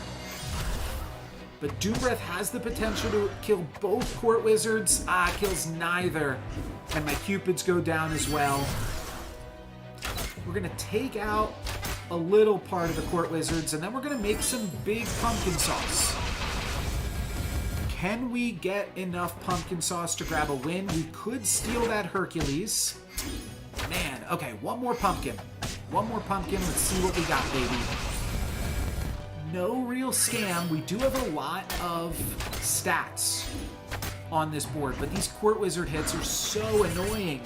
But Doom Breath has the potential to kill both Court Wizards. Kills neither. And my Cupids go down as well. We're going to take out a little part of the Court Wizards, and then we're going to make some big pumpkin sauce. Can we get enough pumpkin sauce to grab a win? We could steal that Hercules. Man, okay, one more pumpkin. One more pumpkin. Let's see what we got, baby. No real scam. We do have a lot of stats on this board, but these Court Wizard hits are so annoying.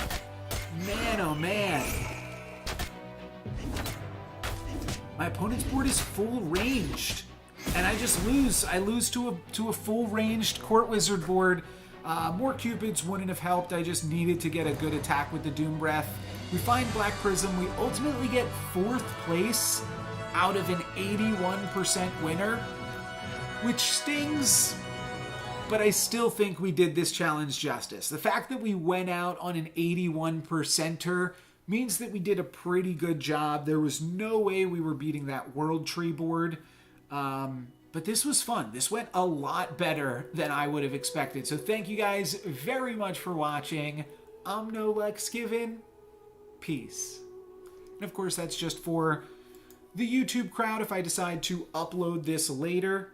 Man, oh man. My opponent's board is full ranged, and I just lose. I lose to a full ranged Court Wizard board. More Cupids wouldn't have helped. I just needed to get a good attack with the Doom Breath. We find Black Prism. We ultimately get 4th place out of an 81% winner, which stings, but I still think we did this challenge justice. The fact that we went out on an 81%er means that we did a pretty good job. There was no way we were beating that World Tree board. But this was fun. This went a lot better than I would have expected. So thank you guys very much for watching. I'm no Lex Given. Peace. And of course, that's just for the YouTube crowd if I decide to upload this later.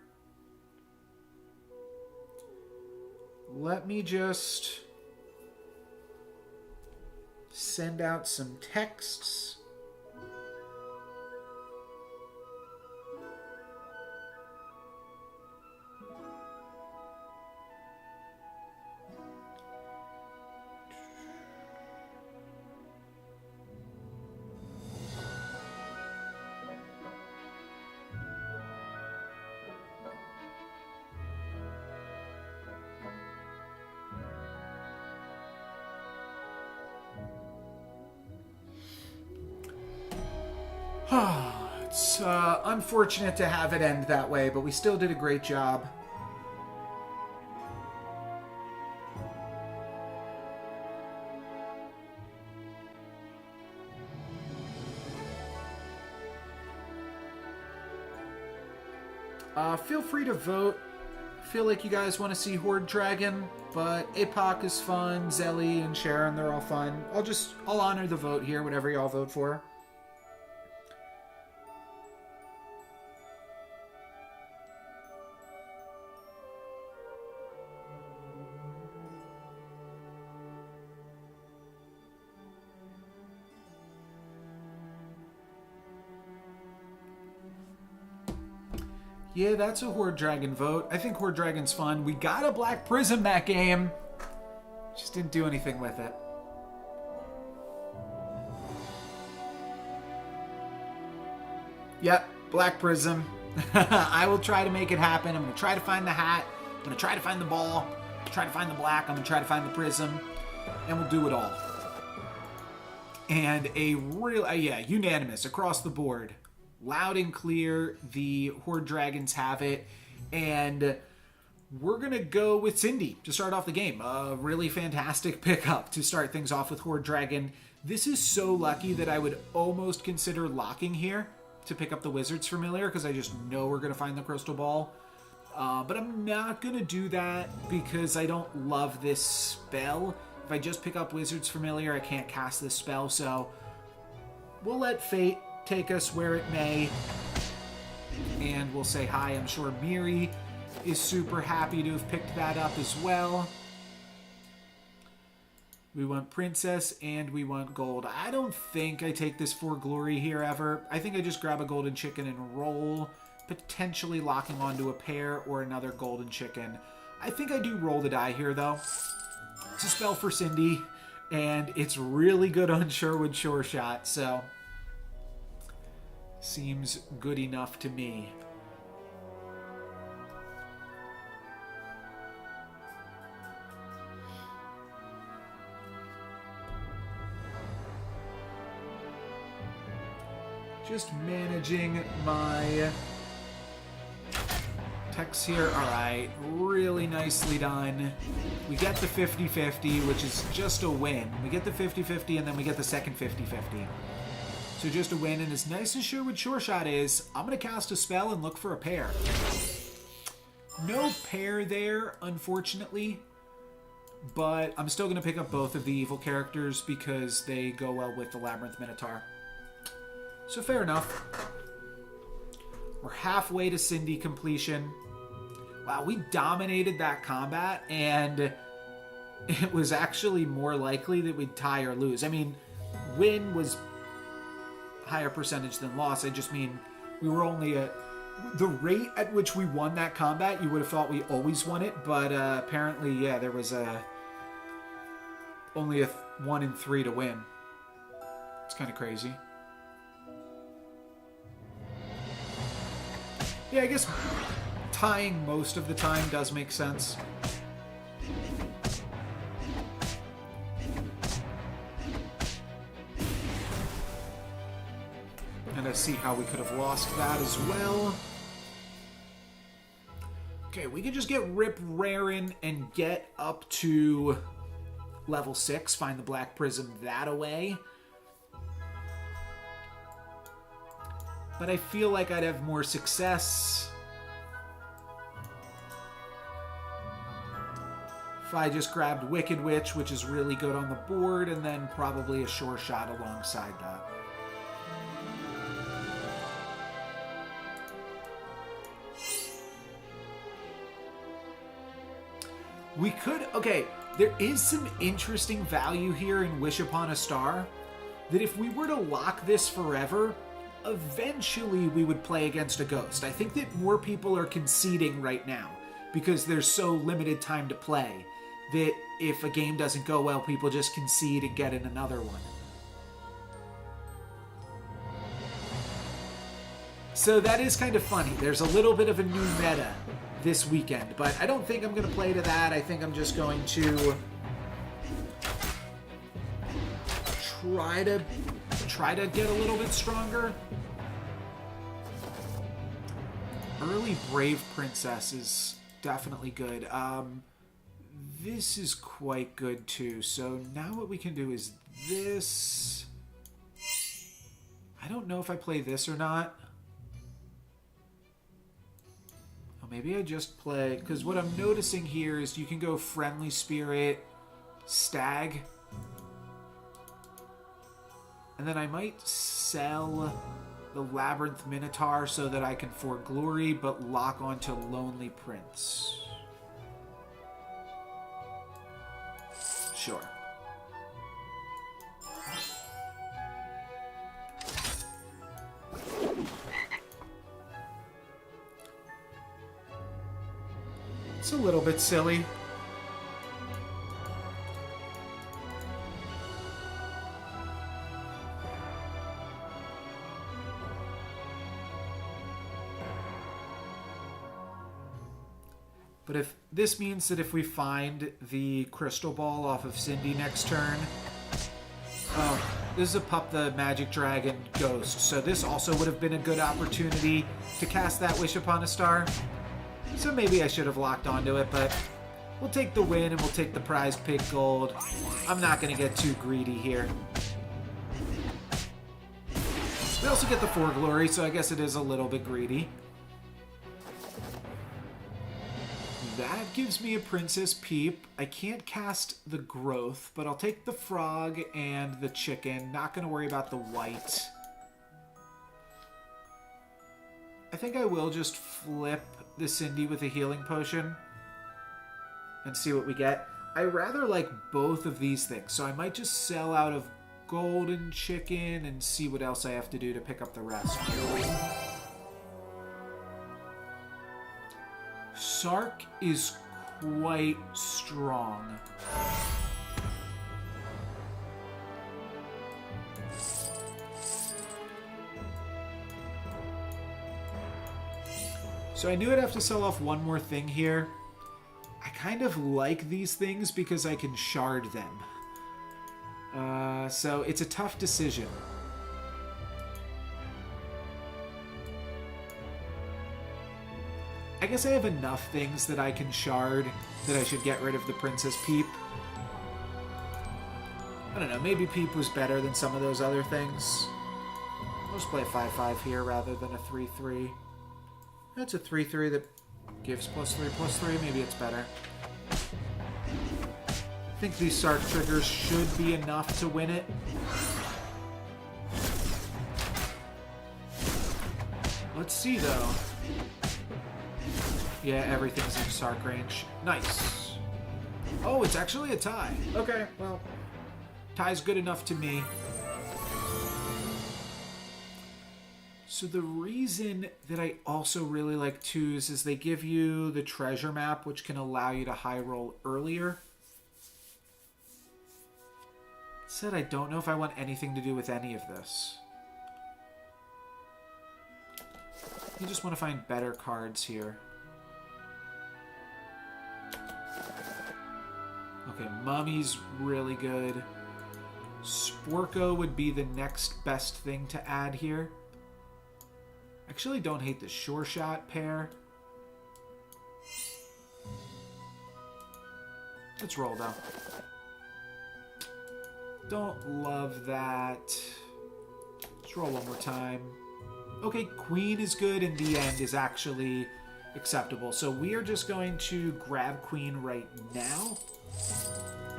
Let me just send out some texts. It's unfortunate to have it end that way, but we still did a great job. Feel free to vote. Feel like you guys want to see Horde Dragon, but Apoc is fun, Zelly and Sharon, they're all fun. I'll honor the vote here, whatever y'all vote for. Yeah, that's a Horde Dragon vote. I think Horde Dragon's fun. We got a Black Prism that game. Just didn't do anything with it. Yep, Black Prism. I will try to make it happen. I'm going to try to find the hat. I'm going to try to find the ball. Try to find the black. I'm going to try to find the prism. And we'll do it all. And a real, yeah, unanimous across the board. Loud and clear, the Horde Dragons have it. And we're going to go with Cindy to start off the game. A really fantastic pickup to start things off with Horde Dragon. This is so lucky that I would almost consider locking here to pick up the Wizard's Familiar, because I just know we're going to find the Crystal Ball. But I'm not going to do that because I don't love this spell. If I just pick up Wizard's Familiar, I can't cast this spell, so we'll let fate take us where it may, and we'll say hi. I'm sure Miri is super happy to have picked that up as well. We want Princess, and we want Gold. I don't think I take this for glory here ever. I think I just grab a Golden Chicken and roll, potentially locking onto a pair or another Golden Chicken. I think I do roll the die here, though. It's a spell for Cindy, and it's really good on Sherwood Sure Shot, so seems good enough to me. Just managing my text here. All right, really nicely done. We get the 50-50, which is just a win. We get the 50-50, and then we get the second 50-50. So just a win, and as nice as Sherwood Sure Shot is, I'm going to cast a spell and look for a pair. No pair there, unfortunately, but I'm still going to pick up both of the evil characters because they go well with the Labyrinth Minotaur. So fair enough. We're halfway to Cindy completion. Wow, we dominated that combat, and it was actually more likely that we'd tie or lose. I mean, win was higher percentage than loss. I just mean we were only at the rate at which we won that combat. You would have thought we always won it, but apparently, yeah, there was only a 1 in 3 to win. It's kind of crazy. Yeah, I guess tying most of the time does make sense. And I see how we could have lost that as well. Okay, we can just get Rip Rarin and get up to level 6. Find the Black Prism that away. But I feel like I'd have more success if I just grabbed Wicked Witch, which is really good on the board, and then probably a Sure Shot alongside that. We could... Okay, there is some interesting value here in Wish Upon a Star, that if we were to lock this forever, eventually we would play against a ghost. I think that more people are conceding right now because there's so limited time to play that if a game doesn't go well, people just concede and get in another one. So that is kind of funny. There's a little bit of a new meta this weekend, but I don't think I'm going to play to that. I think I'm just going to try to get a little bit stronger. Early Brave Princess is definitely good. This is quite good too. So now what we can do is this. I don't know if I play this or not. maybe I just play... Because what I'm noticing here is you can go Friendly Spirit, Stag. And then I might sell the Labyrinth Minotaur so that I can For Glory, but lock onto Lonely Prince. Sure. It's a little bit silly. But if this means that if we find the crystal ball off of Cindy next turn... Oh, this is a Pup the Magic Dragon Ghost, so this also would have been a good opportunity to cast that Wish Upon a Star. So maybe I should have locked onto it, but we'll take the win and we'll take the prize pig gold. I'm not going to get too greedy here. We also get the For Glory, so I guess it is a little bit greedy. That gives me a Princess Peep. I can't cast the Growth, but I'll take the Frog and the Chicken. Not going to worry about the White. I think I will just flip the Cindy with a Healing Potion and see what we get. I rather like both of these things, so I might just sell out of Golden Chicken and see what else I have to do to pick up the rest. Sark is quite strong. So I knew I'd have to sell off one more thing here. I kind of like these things because I can shard them. So it's a tough decision. I guess I have enough things that I can shard that I should get rid of the Princess Peep. I don't know, maybe Peep was better than some of those other things. I'll just play a 5-5 here rather than a 3-3. That's a 3-3 that gives +3/+3. Maybe it's better. I think these Sark triggers should be enough to win it. Let's see, though. Yeah, everything's in Sark range. Nice. Oh, it's actually a tie. Okay, well, tie's good enough to me. So the reason that I also really like twos is they give you the treasure map, which can allow you to high roll earlier. Said I don't know if I want anything to do with any of this. You just want to find better cards here. Okay, Mummy's really good. Sporko would be the next best thing to add here. Actually, don't hate the Sure Shot pair. Let's roll, though. Don't love that. Let's roll one more time. Okay, Queen is good, and the End is actually acceptable. So we are just going to grab Queen right now.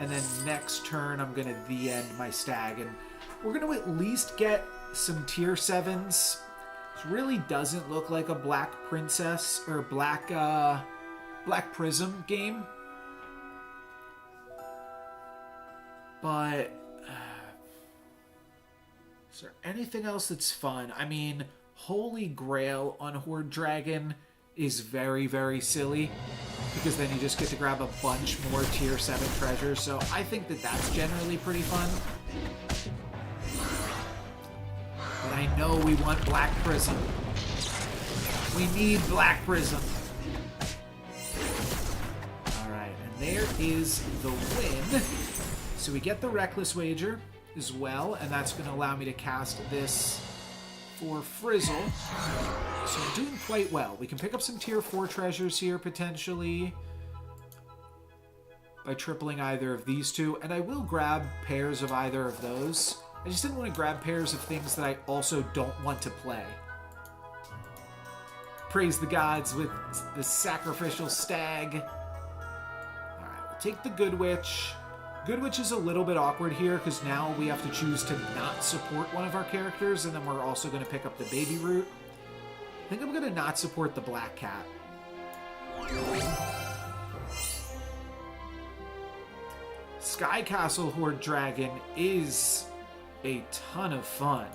And then next turn, I'm going to the End my Stag. And we're going to at least get some tier 7s. This really doesn't look like a Black Princess or Black Prism game. But is there anything else that's fun? I mean, Holy Grail on Horde Dragon is very, very silly, because then you just get to grab a bunch more tier 7 treasures. So I think that that's generally pretty fun. But I know we want Black Prism. We need Black Prism. Alright, and there is the win. So we get the Reckless Wager as well, and that's going to allow me to cast this for Frizzle. So I'm doing quite well. We can pick up some tier 4 treasures here, potentially, by tripling either of these two. And I will grab pairs of either of those. I just didn't want to grab pairs of things that I also don't want to play. praise the gods with the sacrificial stag. Alright, we'll take the Good Witch. Good Witch is a little bit awkward here because now we have to choose to not support one of our characters, and then we're also going to pick up the Baby Root. I think I'm going to not support the Black Cat. Sky Castle Horde Dragon is a ton of fun.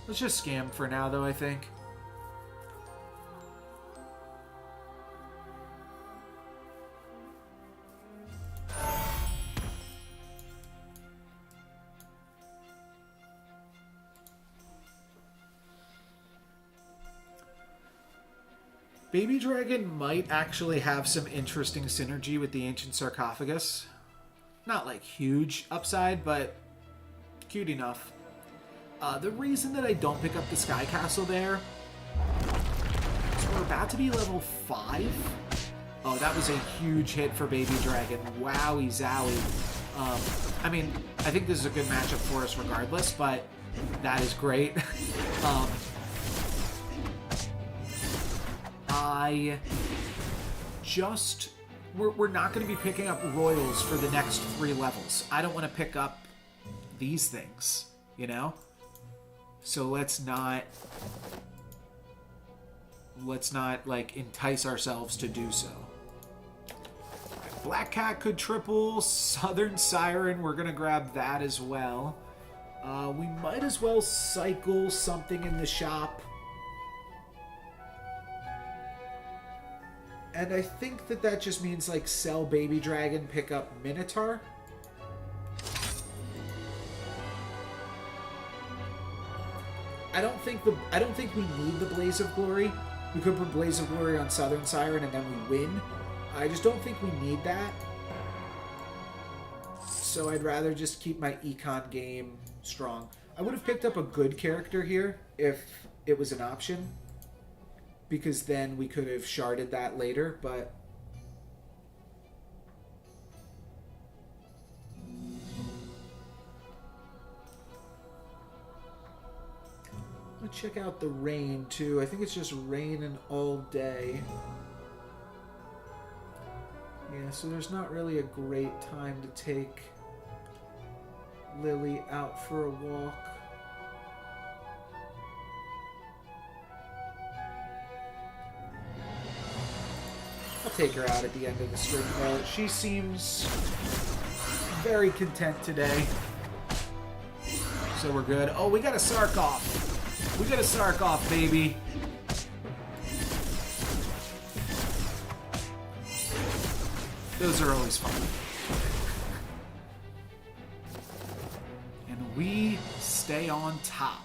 Let's just scam for now, though, I think. Baby Dragon might actually have some interesting synergy with the Ancient Sarcophagus. Not like huge upside, but cute enough. The reason that I don't pick up the Sky Castle there is we're about to be level 5. Oh, that was a huge hit for Baby Dragon. Wowie zowie. I mean, I think this is a good matchup for us regardless, but that is great. We're not going to be picking up Royals for the next 3 levels. I don't want to pick up these things, you know? So let's not like entice ourselves to do so. Black Cat could triple. Southern Siren, we're gonna grab that as well. We might as well cycle something in the shop. And I think that just means like sell Baby Dragon, pick up Minotaur. I don't think we need the Blaze of Glory. We could put Blaze of Glory on Southern Siren and then we win. I just don't think we need that. So I'd rather just keep my econ game strong. I would have picked up a good character here if it was an option, because then we could have sharded that later, but let's check out the rain too. I think it's just raining all day. Yeah, so there's not really a great time to take Lily out for a walk. I'll take her out at the end of the stream though. She seems very content today. So we're good. Oh, we got a Sarkoff. We got a Sarkoff, baby. Those are always fun. And we stay on top.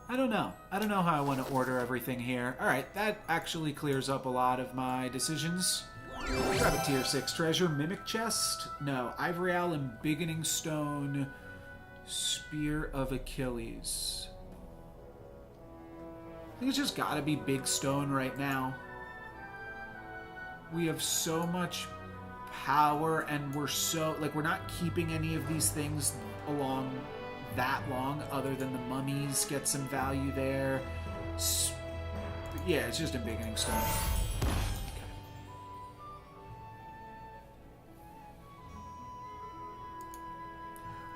I don't know. I don't know how I want to order everything here. Alright, that actually clears up a lot of my decisions. Grab a tier 6 treasure. Mimic Chest? No. Ivory Owl and Beginning Stone. Spear of Achilles. I think it's just gotta be Big Stone right now. We have so much power and we're so... like, we're not keeping any of these things along that long other than the mummies get some value there. Yeah, it's just a Beginning Stone.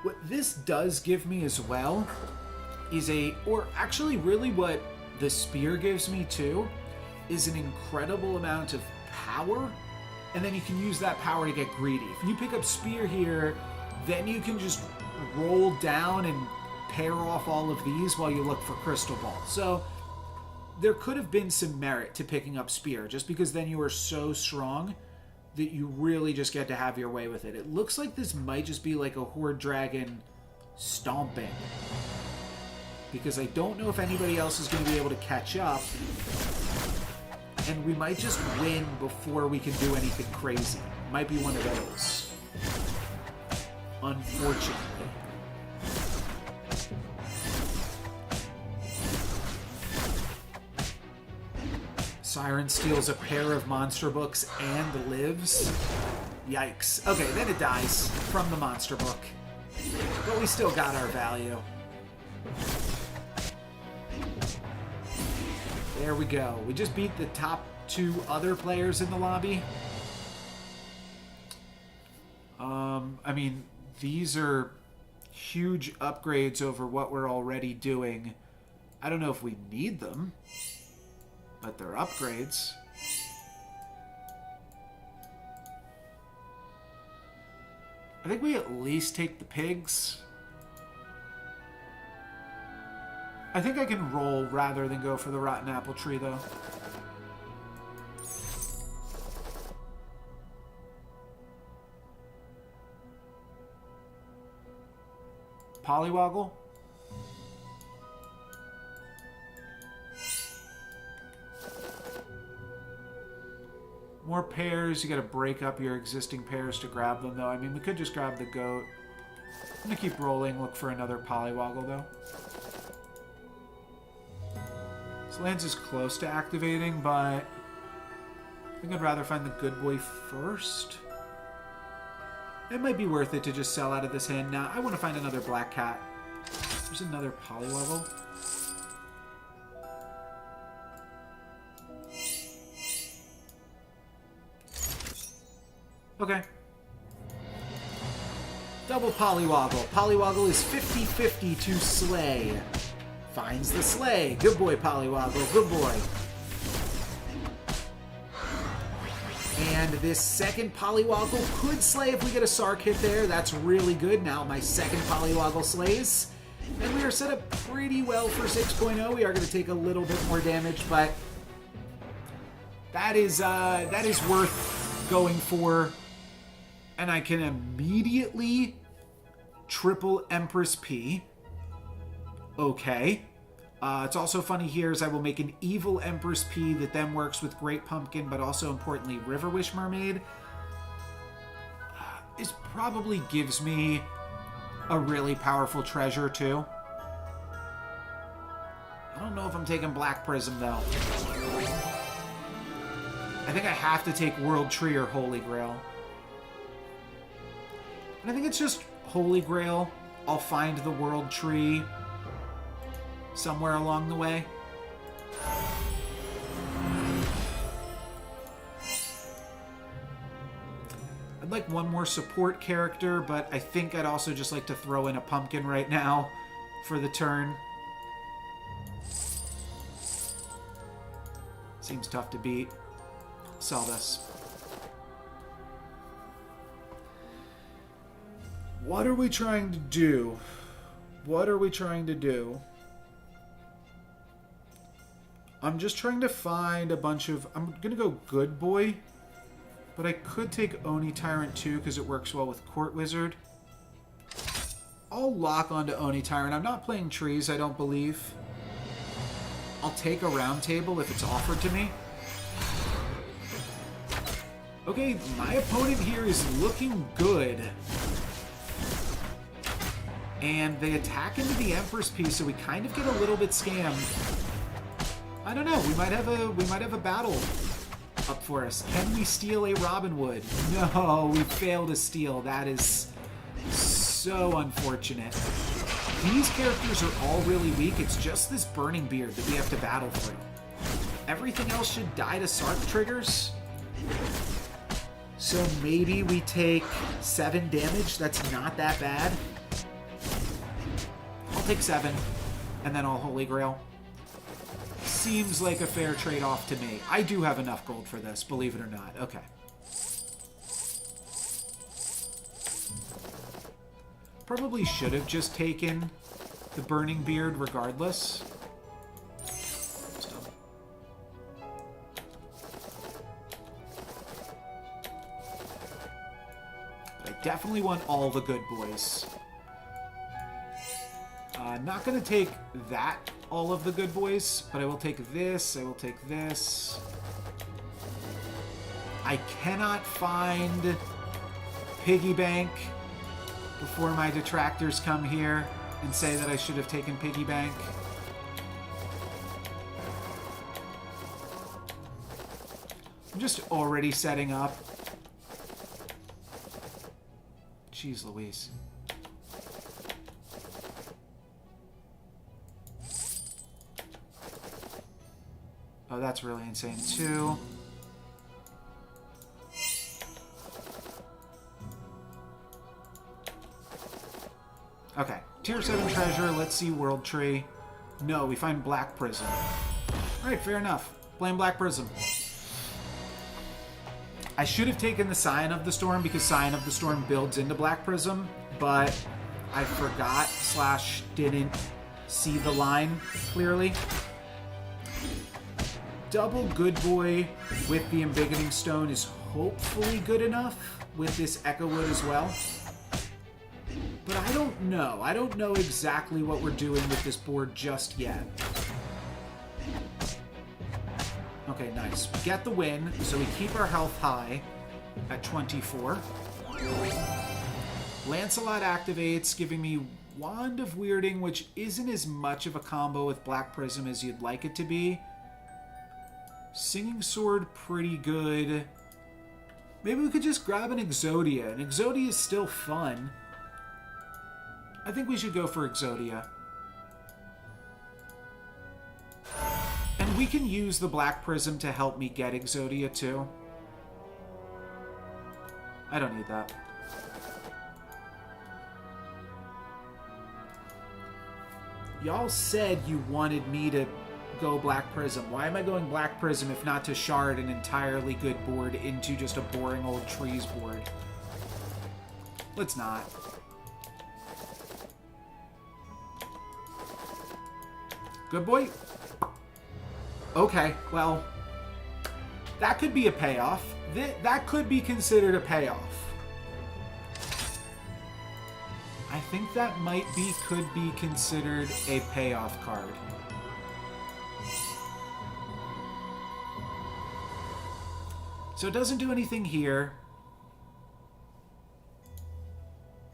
What this does give me as well is or actually really what the spear gives me too, is an incredible amount of power, and then you can use that power to get greedy. If you pick up spear here, then you can just roll down and pair off all of these while you look for crystal ball. So there could have been some merit to picking up spear, just because then you are so strong that you really just get to have your way with it. It looks like this might just be like a Horde Dragon stomping, because I don't know if anybody else is going to be able to catch up, and we might just win before we can do anything crazy. Might be one of those, unfortunately. Siren steals a pair of monster books and lives. Yikes. Okay, then it dies from the monster book. But we still got our value. There we go. We just beat the top 2 other players in the lobby. I mean, these are huge upgrades over what we're already doing. I don't know if we need them, but they're upgrades. I think we at least take the pigs. I think I can roll rather than go for the rotten apple tree, though. Polywoggle? More pairs. You gotta break up your existing pairs to grab them, though. I mean, we could just grab the goat. I'm gonna keep rolling, look for another polywoggle, though. This Lance is close to activating, but I think I'd rather find the good boy first. It might be worth it to just sell out of this hand. Now, I want to find another black cat. There's another polywoggle. Okay. Double polywoggle. Polywoggle is 50-50 to slay. Finds the slay. Good boy, polywoggle. Good boy. And this second polywoggle could slay if we get a Sark hit there. That's really good. Now my second polywoggle slays. And we are set up pretty well for 6.0. We are going to take a little bit more damage, but that is worth going for. And I can immediately triple Empress P. Okay. It's also funny here is I will make an evil Empress P that then works with Great Pumpkin, but also importantly River Wish Mermaid. This probably gives me a really powerful treasure too. I don't know if I'm taking Black Prism though. I think I have to take World Tree or Holy Grail. And I think it's just Holy Grail. I'll find the World Tree somewhere along the way. I'd like one more support character, but I think I'd also just like to throw in a pumpkin right now for the turn. Seems tough to beat. Sell this. What are we trying to do? What are we trying to do? I'm just trying to find a bunch of... I'm going to go Good Boy. But I could take Oni Tyrant too because it works well with Court Wizard. I'll lock onto Oni Tyrant. I'm not playing trees, I don't believe. I'll take a round table if it's offered to me. Okay, my opponent here is looking good. And they attack into the Empress piece, so we kind of get a little bit scammed. I don't know. We might have a battle up for us. Can we steal a Robin Hood? No, we fail to steal. That is so unfortunate. These characters are all really weak. It's just this Burning Beard that we have to battle through. Everything else should die to Sark triggers. So maybe we take 7 damage. That's not that bad. I'll take 7, and then I'll Holy Grail. Seems like a fair trade-off to me. I do have enough gold for this, believe it or not. Okay. Probably should have just taken the Burning Beard regardless. But I definitely want all the good boys. Not going to take that, all of the good boys, but I will take this, I will take this. I cannot find Piggy Bank before my detractors come here and say that I should have taken Piggy Bank. I'm just already setting up. Jeez Louise. Oh, that's really insane too. Okay, tier 7 treasure. Let's see World Tree. No, we find Black Prism. Alright, fair enough. Blame Black Prism. I should have taken the Scion of the Storm because Scion of the Storm builds into Black Prism, but I forgot / didn't see the line clearly. Double Good Boy with the Embiggening Stone is hopefully good enough with this Echo Wood as well. But I don't know. I don't know exactly what we're doing with this board just yet. Okay, nice. We get the win, so we keep our health high at 24. Lancelot activates, giving me Wand of Weirding, which isn't as much of a combo with Black Prism as you'd like it to be. Singing Sword, pretty good. Maybe we could just grab an Exodia. An Exodia is still fun. I think we should go for Exodia. And we can use the Black Prism to help me get Exodia too. I don't need that. Y'all said you wanted me to go Black Prism. Why am I going Black Prism if not to shard an entirely good board into just a boring old trees board? Let's not. Good boy. Okay, well, that could be a payoff. That could be considered a payoff. I think that could be considered a payoff card. So it doesn't do anything here.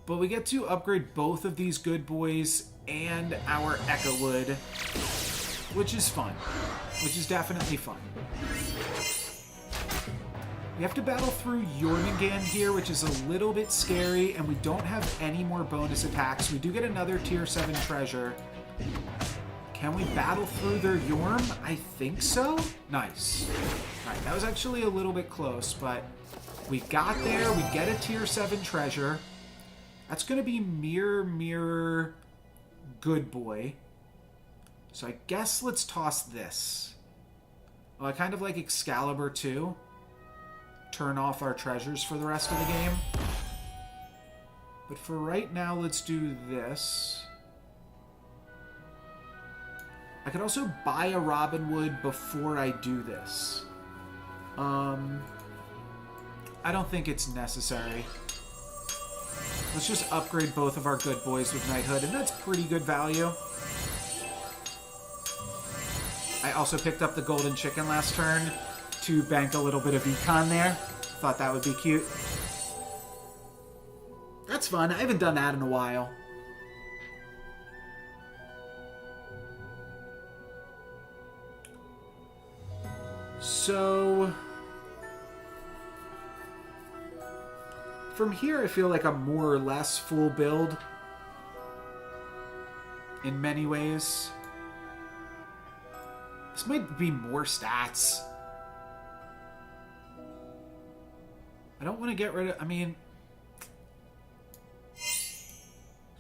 But we get to upgrade both of these good boys and our Echo Wood, which is fun. Which is definitely fun. We have to battle through Jormungand here, which is a little bit scary, and we don't have any more bonus attacks. We do get another tier 7 treasure. Can we battle through their Yorm? I think so. Nice. Alright, that was actually a little bit close, but we got there. We get a tier 7 treasure. That's going to be Mirror, Good Boy. So I guess let's toss this. Oh, I kind of like Excalibur too. Turn off our treasures for the rest of the game. But for right now, let's do this. I could also buy a Robin Wood before I do this. I don't think it's necessary. Let's just upgrade both of our good boys with Knighthood, and that's pretty good value. I also picked up the Golden Chicken last turn to bank a little bit of econ there. Thought that would be cute. That's fun. I haven't done that in a while. So from here, I feel like I'm more or less full build in many ways. This might be more stats. I don't want to get rid of... I mean... It's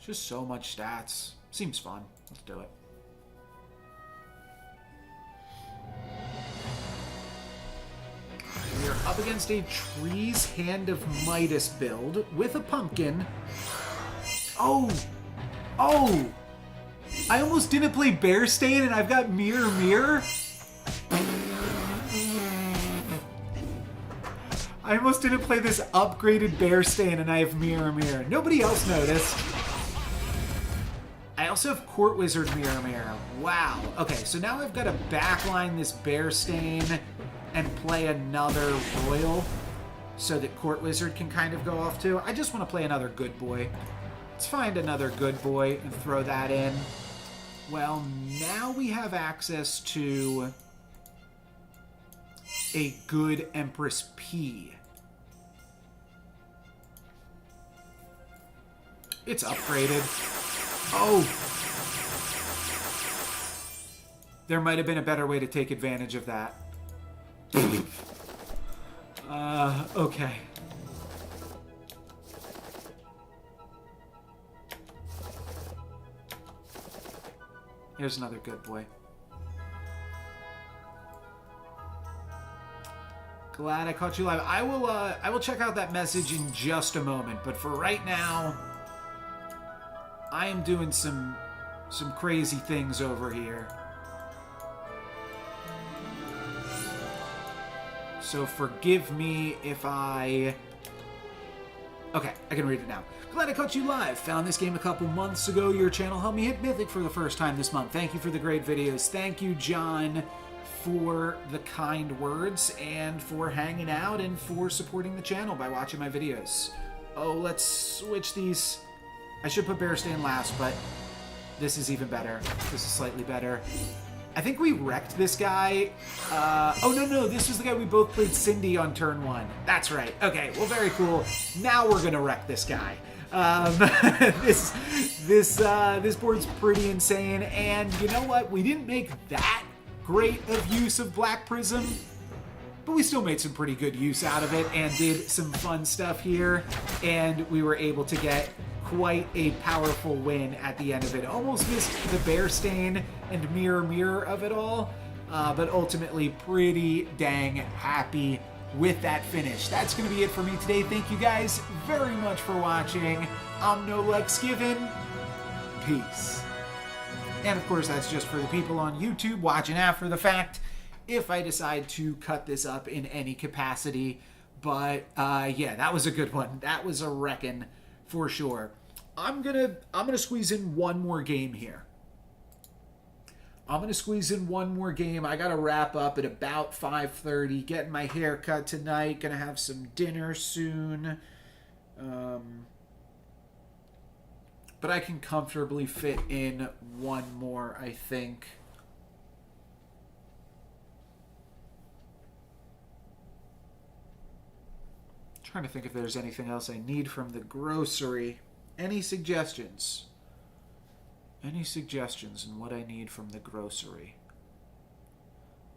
just so much stats. Seems fun. Let's do it. We are up against a Trees Hand of Midas build with a pumpkin. Oh! Oh! I almost didn't play Bear Stain and I've got Mirror. I almost didn't play this upgraded Bear Stain and I have Mirror. Nobody else noticed. I also have Court Wizard Mirror. Wow. Okay, so now I've got to backline this Bear Stain and play another Royal so that Court Wizard can kind of go off too. I just want to play another Good Boy. Let's find another Good Boy and throw that in. Well, now we have access to a good Empress P. It's upgraded. Oh! There might have been a better way to take advantage of that. Okay. Here's another good boy. Glad I caught you live. I will check out that message in just a moment, but for right now, I am doing some crazy things over here. So forgive me if I... Okay, I can read it now. Glad I caught you live. Found this game a couple months ago. Your channel helped me hit Mythic for the first time this month. Thank you for the great videos. Thank you, John, for the kind words and for hanging out and for supporting the channel by watching my videos. Oh, let's switch these. I should put Bearstain last, but this is even better. This is slightly better. I think we wrecked this guy. Oh, no, this was the guy we both played Cindy on turn 1. That's right. Okay, well, very cool. Now we're going to wreck this guy. This board's pretty insane, and you know what? We didn't make that great of use of Black Prism, but we still made some pretty good use out of it and did some fun stuff here, and we were able to get quite a powerful win at the end of it. Almost missed the Bearstain and Mirror of it all, but ultimately pretty dang happy with that finish. That's going to be it for me today. Thank you guys very much for watching. I'm No Lex Given. Peace. And of course, that's just for the people on YouTube watching after the fact, if I decide to cut this up in any capacity. But yeah, that was a good one. That was a wreckin' for sure. I'm gonna squeeze in one more game here. I'm gonna squeeze in one more game. I gotta wrap up at about 5:30. Getting my hair cut tonight. Gonna have some dinner soon. But I can comfortably fit in one more, I think. Trying to think if there's anything else I need from the grocery. Any suggestions? Any suggestions on what I need from the grocery?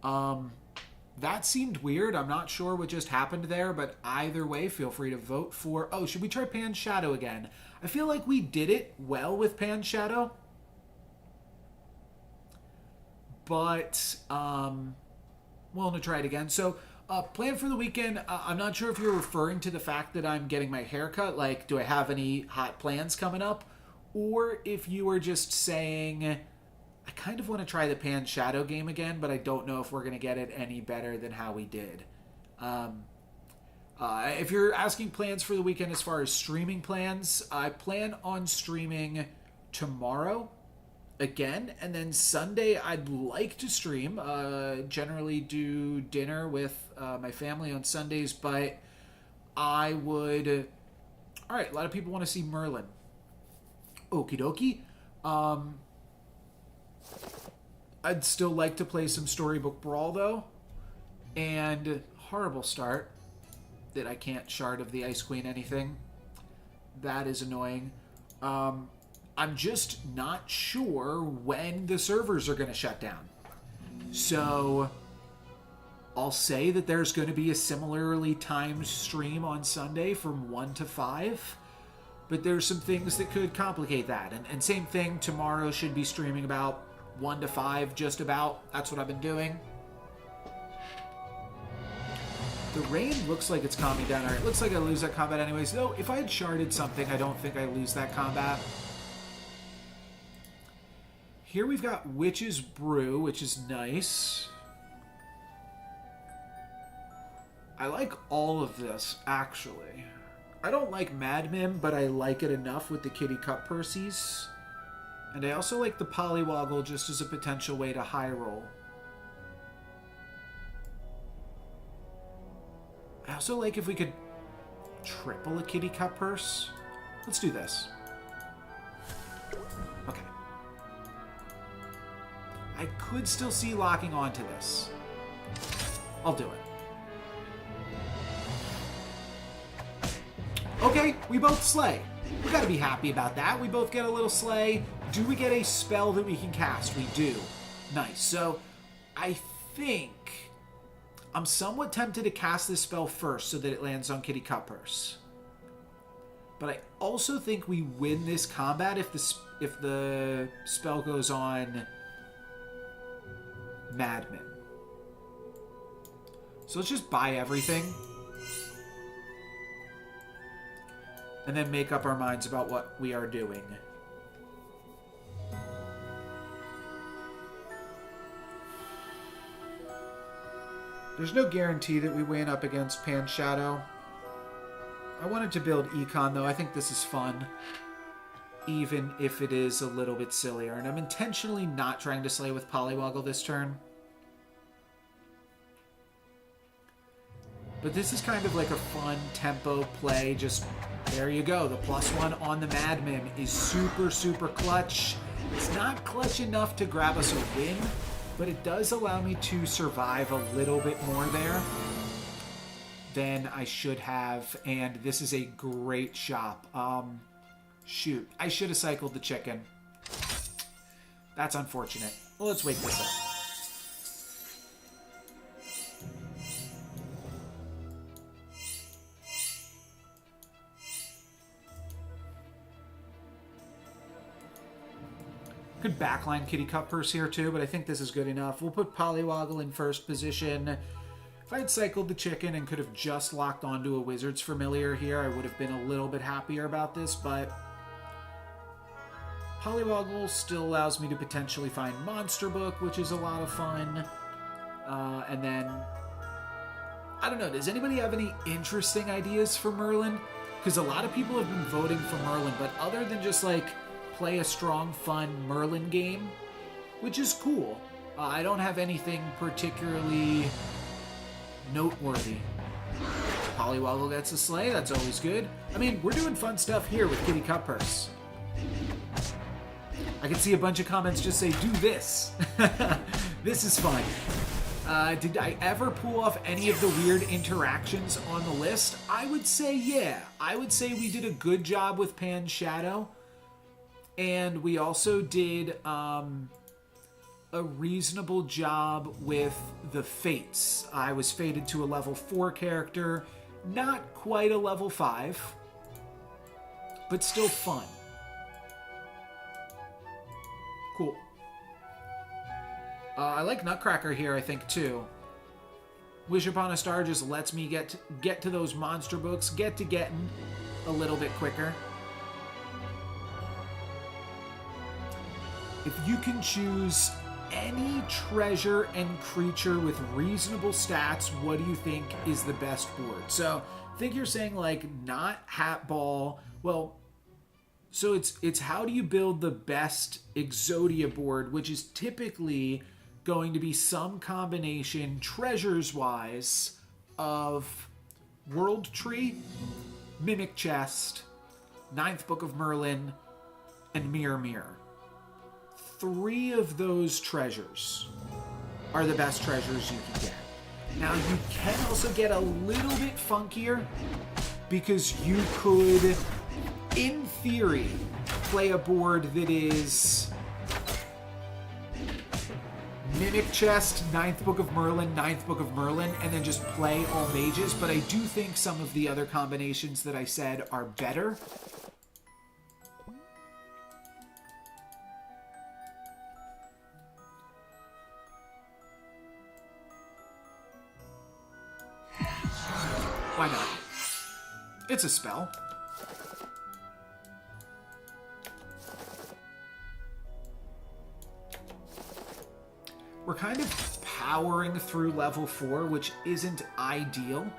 That seemed weird. I'm not sure what just happened there, but either way, feel free to vote for... Oh, should we try Pan Shadow again? I feel like we did it well with Pan Shadow. But, willing to try it again. So, plan for the weekend. I'm not sure if you're referring to the fact that I'm getting my hair cut. Like, do I have any hot plans coming up? Or if you were just saying, I kind of want to try the Pan Shadow game again, but I don't know if we're going to get it any better than how we did. If you're asking plans for the weekend as far as streaming plans, I plan on streaming tomorrow again, and then Sunday I'd like to stream. Generally do dinner with my family on Sundays, but I would... Alright, a lot of people want to see Merlin. Okie dokie. I'd still like to play some Storybook Brawl, though. And horrible start that I can't Shard of the Ice Queen anything. That is annoying. I'm just not sure when the servers are going to shut down. So I'll say that there's going to be a similarly timed stream on Sunday from 1 to 5. But there's some things that could complicate that. And same thing, tomorrow should be streaming about 1 to 5, just about. That's what I've been doing. The rain looks like it's calming down. Alright, looks like I lose that combat anyways. Though, if I had sharded something, I don't think I lose that combat. Here we've got Witch's Brew, which is nice. I like all of this, actually. I don't like Mad Mim, but I like it enough with the Kitty Cup Percies. And I also like the Polywoggle just as a potential way to high roll. I also like if we could triple a Kitty Cup Purse. Let's do this. Okay. I could still see locking onto this. I'll do it. Okay, we both slay. We gotta be happy about that. We both get a little slay. Do we get a spell that we can cast? We do. Nice. So, I think I'm somewhat tempted to cast this spell first so that it lands on Kitty Cutpurse. But I also think we win this combat if the spell goes on Madman. So let's just buy everything. And then make up our minds about what we are doing. There's no guarantee that we win up against Pan Shadow. I wanted to build Econ, though. I think this is fun. Even if it is a little bit sillier. And I'm intentionally not trying to slay with Polywoggle this turn. But this is kind of like a fun tempo play. Just, there you go. The +1 on the Madman is super, super clutch. It's not clutch enough to grab us a win, but it does allow me to survive a little bit more there than I should have. And this is a great shop. Shoot, I should have cycled the chicken. That's unfortunate. Well, let's wake this up. Could backline Kitty Cutpurse here too, but I think this is good enough. We'll put Polywoggle in first position. If I had cycled the chicken and could have just locked onto a Wizard's Familiar here, I would have been a little bit happier about this, but Polywoggle still allows me to potentially find Monster Book, which is a lot of fun. And then, I don't know, does anybody have any interesting ideas for Merlin? Because a lot of people have been voting for Merlin, but other than just like play a strong, fun Merlin game, which is cool, I don't have anything particularly noteworthy. Polywoggle gets a slay, that's always good. I mean, we're doing fun stuff here with Kitty Cutpurse. I can see a bunch of comments just say, do this. This is fun. Did I ever pull off any of the weird interactions on the list? I would say yeah. I would say we did a good job with Pan Shadow. And we also did a reasonable job with the Fates. I was fated to a level 4 character. Not quite a level 5. But still fun. Cool. I like Nutcracker here, I think, too. Wish Upon a Star just lets me get to those monster books, getting a little bit quicker. If you can choose any treasure and creature with reasonable stats, what do you think is the best board? So, I think you're saying, like, not Hat Ball. Well, so it's how do you build the best Exodia board, which is typically going to be some combination, treasures-wise, of World Tree, Mimic Chest, Ninth Book of Merlin, and Mirror Mirror. 3 of those treasures are the best treasures you can get. Now, you can also get a little bit funkier because you could, in theory, play a board that is Mimic Chest, Ninth Book of Merlin, and then just play all mages. But I do think some of the other combinations that I said are better. Why not? It's a spell. We're kind of powering through level 4, which isn't ideal.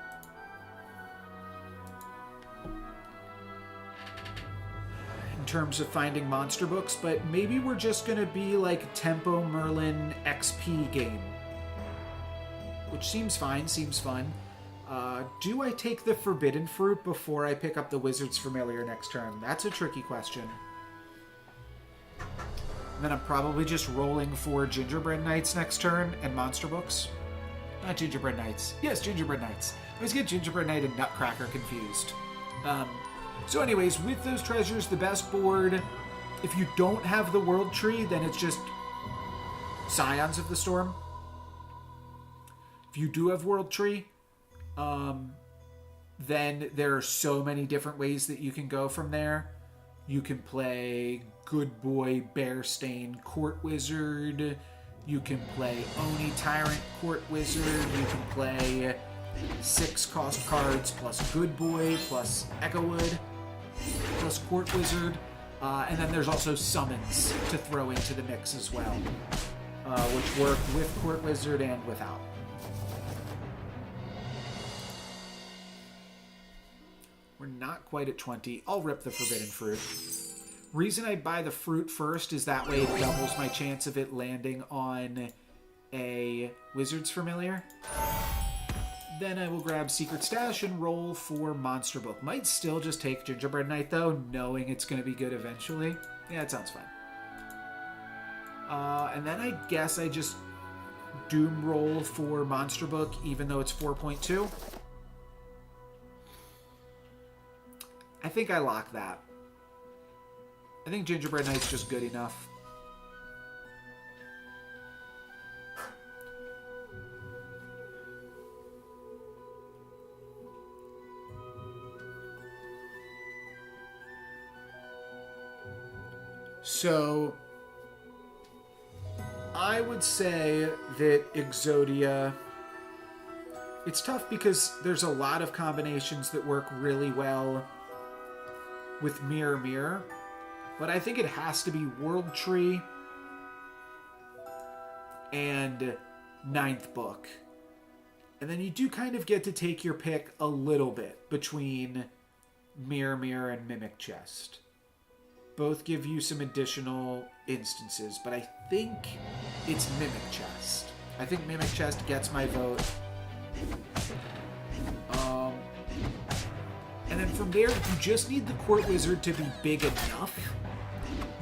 In terms of finding monster books, but maybe we're just going to be like Tempo Merlin XP game. Which seems fine, seems fun. Do I take the Forbidden Fruit before I pick up the Wizard's Familiar next turn? That's a tricky question. And then I'm probably just rolling for Gingerbread Knights next turn and Monster Books. Not Gingerbread Knights. Yes, Gingerbread Knights. I always get Gingerbread Knight and Nutcracker confused. So anyways, with those treasures, the best board, if you don't have the World Tree, then it's just Scions of the Storm. If you do have World Tree, then there are so many different ways that you can go from there. You can play Good Boy, Bearstain, Court Wizard. You can play Oni, Tyrant, Court Wizard. You can play 6 cost cards plus Good Boy plus Echowood plus Court Wizard. And then there's also summons to throw into the mix as well, which work with Court Wizard and without. We're not quite at 20. I'll rip the Forbidden Fruit. Reason I buy the fruit first is that way it doubles my chance of it landing on a Wizard's Familiar. Then I will grab Secret Stash and roll for Monster Book. Might still just take Gingerbread Knight though, knowing it's going to be good eventually. Yeah, it sounds fine. And then I guess I just Doom roll for Monster Book, even though it's 4.2. I think I lock that. I think Gingerbread Knight's just good enough. So, I would say that Exodia... It's tough because there's a lot of combinations that work really well with Mirror Mirror, but I think it has to be World Tree and Ninth Book. And then you do kind of get to take your pick a little bit between Mirror Mirror and Mimic Chest. Both give you some additional instances, but I think it's Mimic Chest. I think Mimic Chest gets my vote. And then from there, you just need the Court Wizard to be big enough.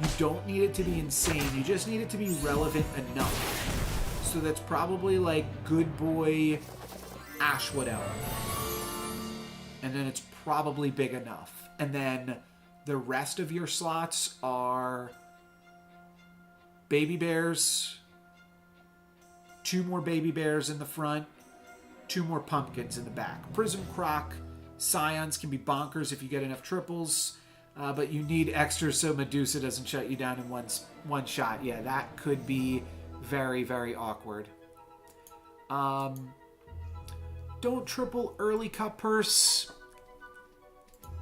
You don't need it to be insane. You just need it to be relevant enough. So that's probably like Good Boy, Ashwood Elm. And then it's probably big enough. And then the rest of your slots are Baby Bears, 2 more Baby Bears in the front, 2 more Pumpkins in the back. Prism Croc, Scions can be bonkers if you get enough triples, but you need extras so Medusa doesn't shut you down in one shot. Yeah, that could be very, very awkward. Don't triple early Cup Purse.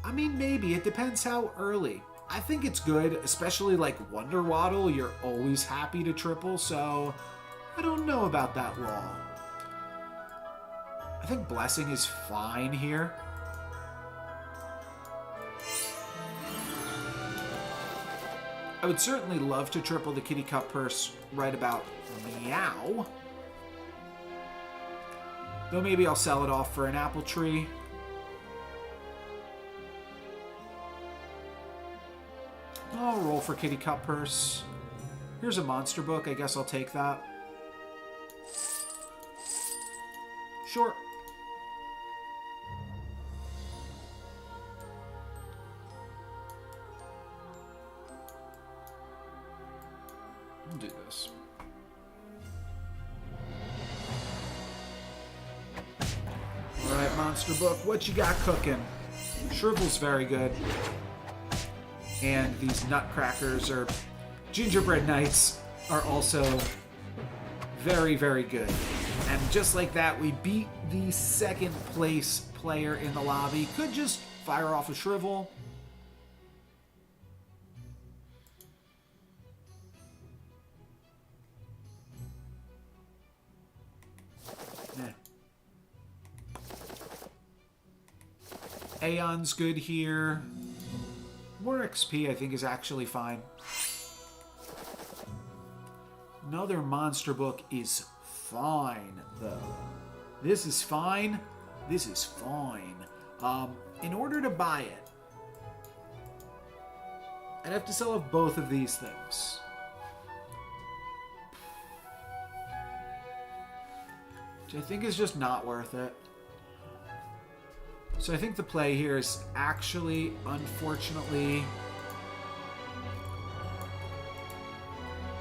I mean, maybe. It depends how early. I think it's good, especially like Wonder Waddle. You're always happy to triple, so I don't know about that law. I think Blessing is fine here. I would certainly love to triple the Kitty Cup Purse right about meow. Though maybe I'll sell it off for an Apple Tree. I'll roll for Kitty Cup Purse. Here's a Monster Book. I guess I'll take that. Sure. I'll do this. Alright, Monster Book, what you got cooking? Shrivel's very good. And these Nutcrackers, or Gingerbread Knights, are also very, very good. And just like that, we beat the second place player in the lobby. Could just fire off a Shrivel. Aeon's good here. More XP, I think, is actually fine. Another Monster Book is fine, though. This is fine. This is fine. In order to buy it, I'd have to sell off both of these things. Which I think is just not worth it. So I think the play here is actually, unfortunately,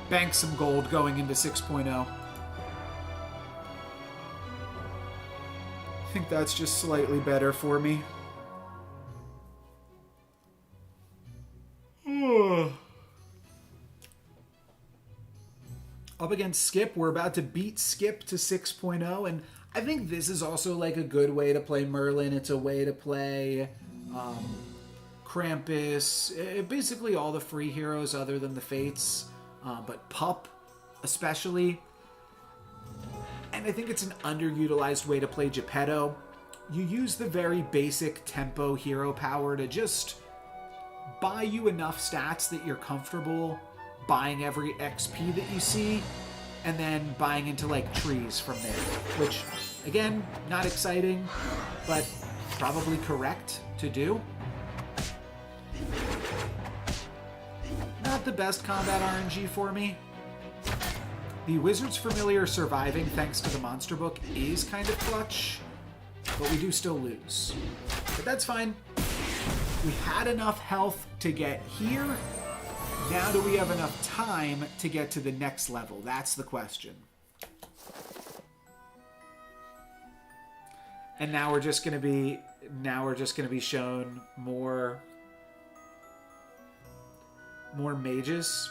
bank some gold going into 6.0. I think that's just slightly better for me. Up against Skip. We're about to beat Skip to 6.0, and I think this is also like a good way to play Merlin. It's a way to play Krampus, basically all the free heroes other than the Fates, but Pup especially. And I think it's an underutilized way to play Geppetto. You use the very basic tempo hero power to just buy you enough stats that you're comfortable buying every XP that you see, and then buying into like trees from there, which again, not exciting, but probably correct to do. Not the best combat RNG for me. The Wizard's Familiar surviving thanks to the Monster Book is kind of clutch, but we do still lose. But that's fine. We had enough health to get here. Now do we have enough time to get to the next level? That's the question. And now we're just going to be shown more mages.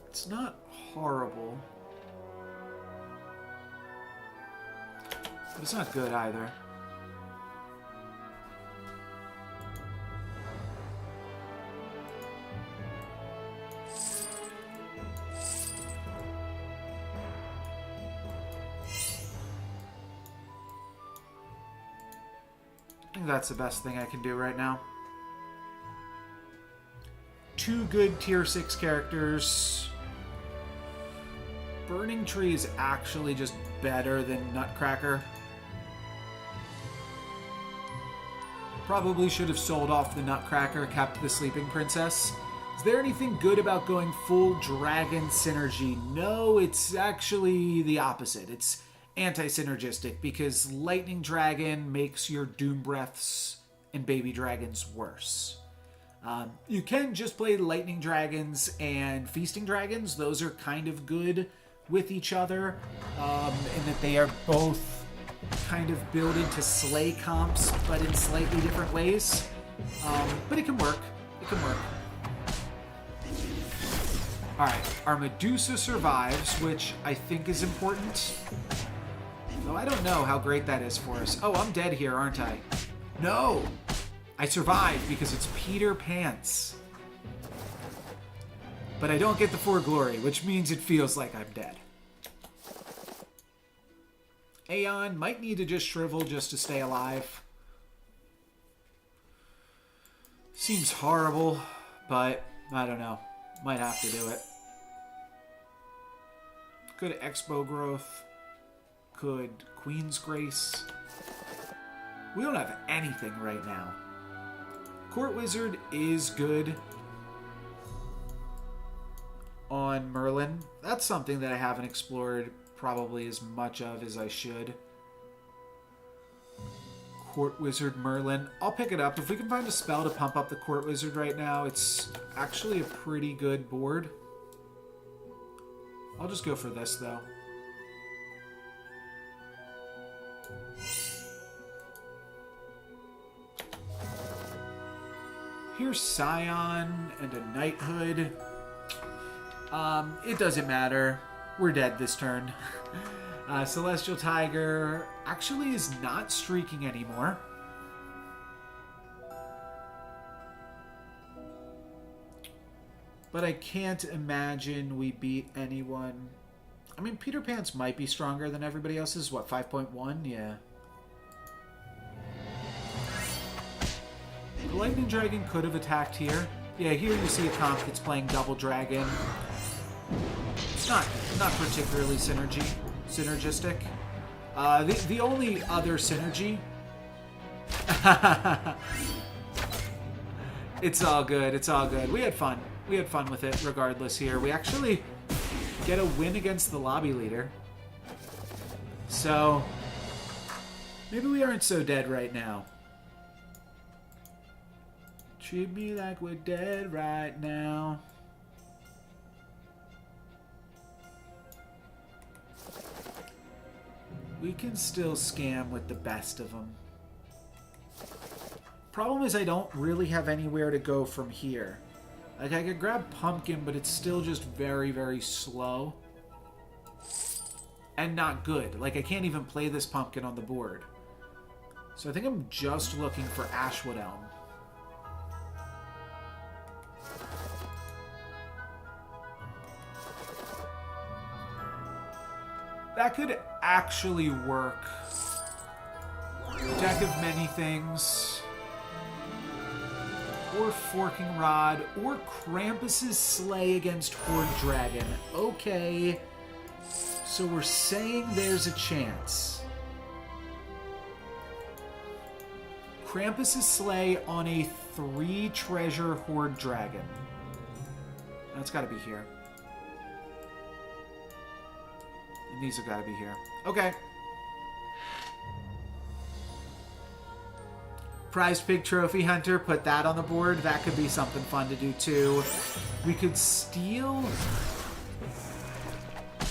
It's not horrible. But it's not good either. I think that's the best thing I can do right now. Two good tier 6 characters. Burning Tree is actually just better than Nutcracker. Probably should have sold off the Nutcracker, kept the Sleeping Princess. Is there anything good about going full dragon synergy? No, it's actually the opposite. It's anti-synergistic because Lightning Dragon makes your Doom Breaths and Baby Dragons worse. You can just play Lightning Dragons and Feasting Dragons. Those are kind of good with each other, in that they are both kind of built into Slay comps, but in slightly different ways. But it can work. It can work. Alright, our Medusa survives, which I think is important. Though I don't know how great that is for us. Oh, I'm dead here, aren't I? No! I survived because it's Peter Pants. But I don't get the 4 glory, which means it feels like I'm dead. Aeon might need to just shrivel just to stay alive. Seems horrible, but I don't know. Might have to do it. Good Expo growth. Good Queen's Grace. We don't have anything right now. Court Wizard is good on Merlin. That's something that I haven't explored probably as much of as I should. Court Wizard Merlin. I'll pick it up. If we can find a spell to pump up the Court Wizard right now, it's actually a pretty good board. I'll just go for this, though. Here's Scion and a Knighthood. It doesn't matter. We're dead this turn. Celestial Tiger actually is not streaking anymore. But I can't imagine we beat anyone. I mean, Peter Pants might be stronger than everybody else's. What, 5.1? Yeah. The Lightning Dragon could have attacked here. Yeah, here you see a comp that's playing Double Dragon. It's not particularly synergistic. The only other synergy It's all good. It's all good. We had fun. We had fun with it regardless here. We actually get a win against the lobby leader. So, maybe we aren't so dead right now. Treat me like we're dead right now. We can still scam with the best of them. Problem is I don't really have anywhere to go from here. Like, I could grab Pumpkin, but it's still just very, very slow. And not good. Like, I can't even play this Pumpkin on the board. So I think I'm just looking for Ashwood Elm. That could actually work. Deck of many things. Or Forking Rod. Or Krampus's Sleigh against Horde Dragon. Okay. So we're saying there's a chance. Krampus's Sleigh on a 3-treasure Horde Dragon. That's got to be here. And these have got to be here. Okay. Prize Pig Trophy Hunter, put that on the board. That could be something fun to do too. We could steal...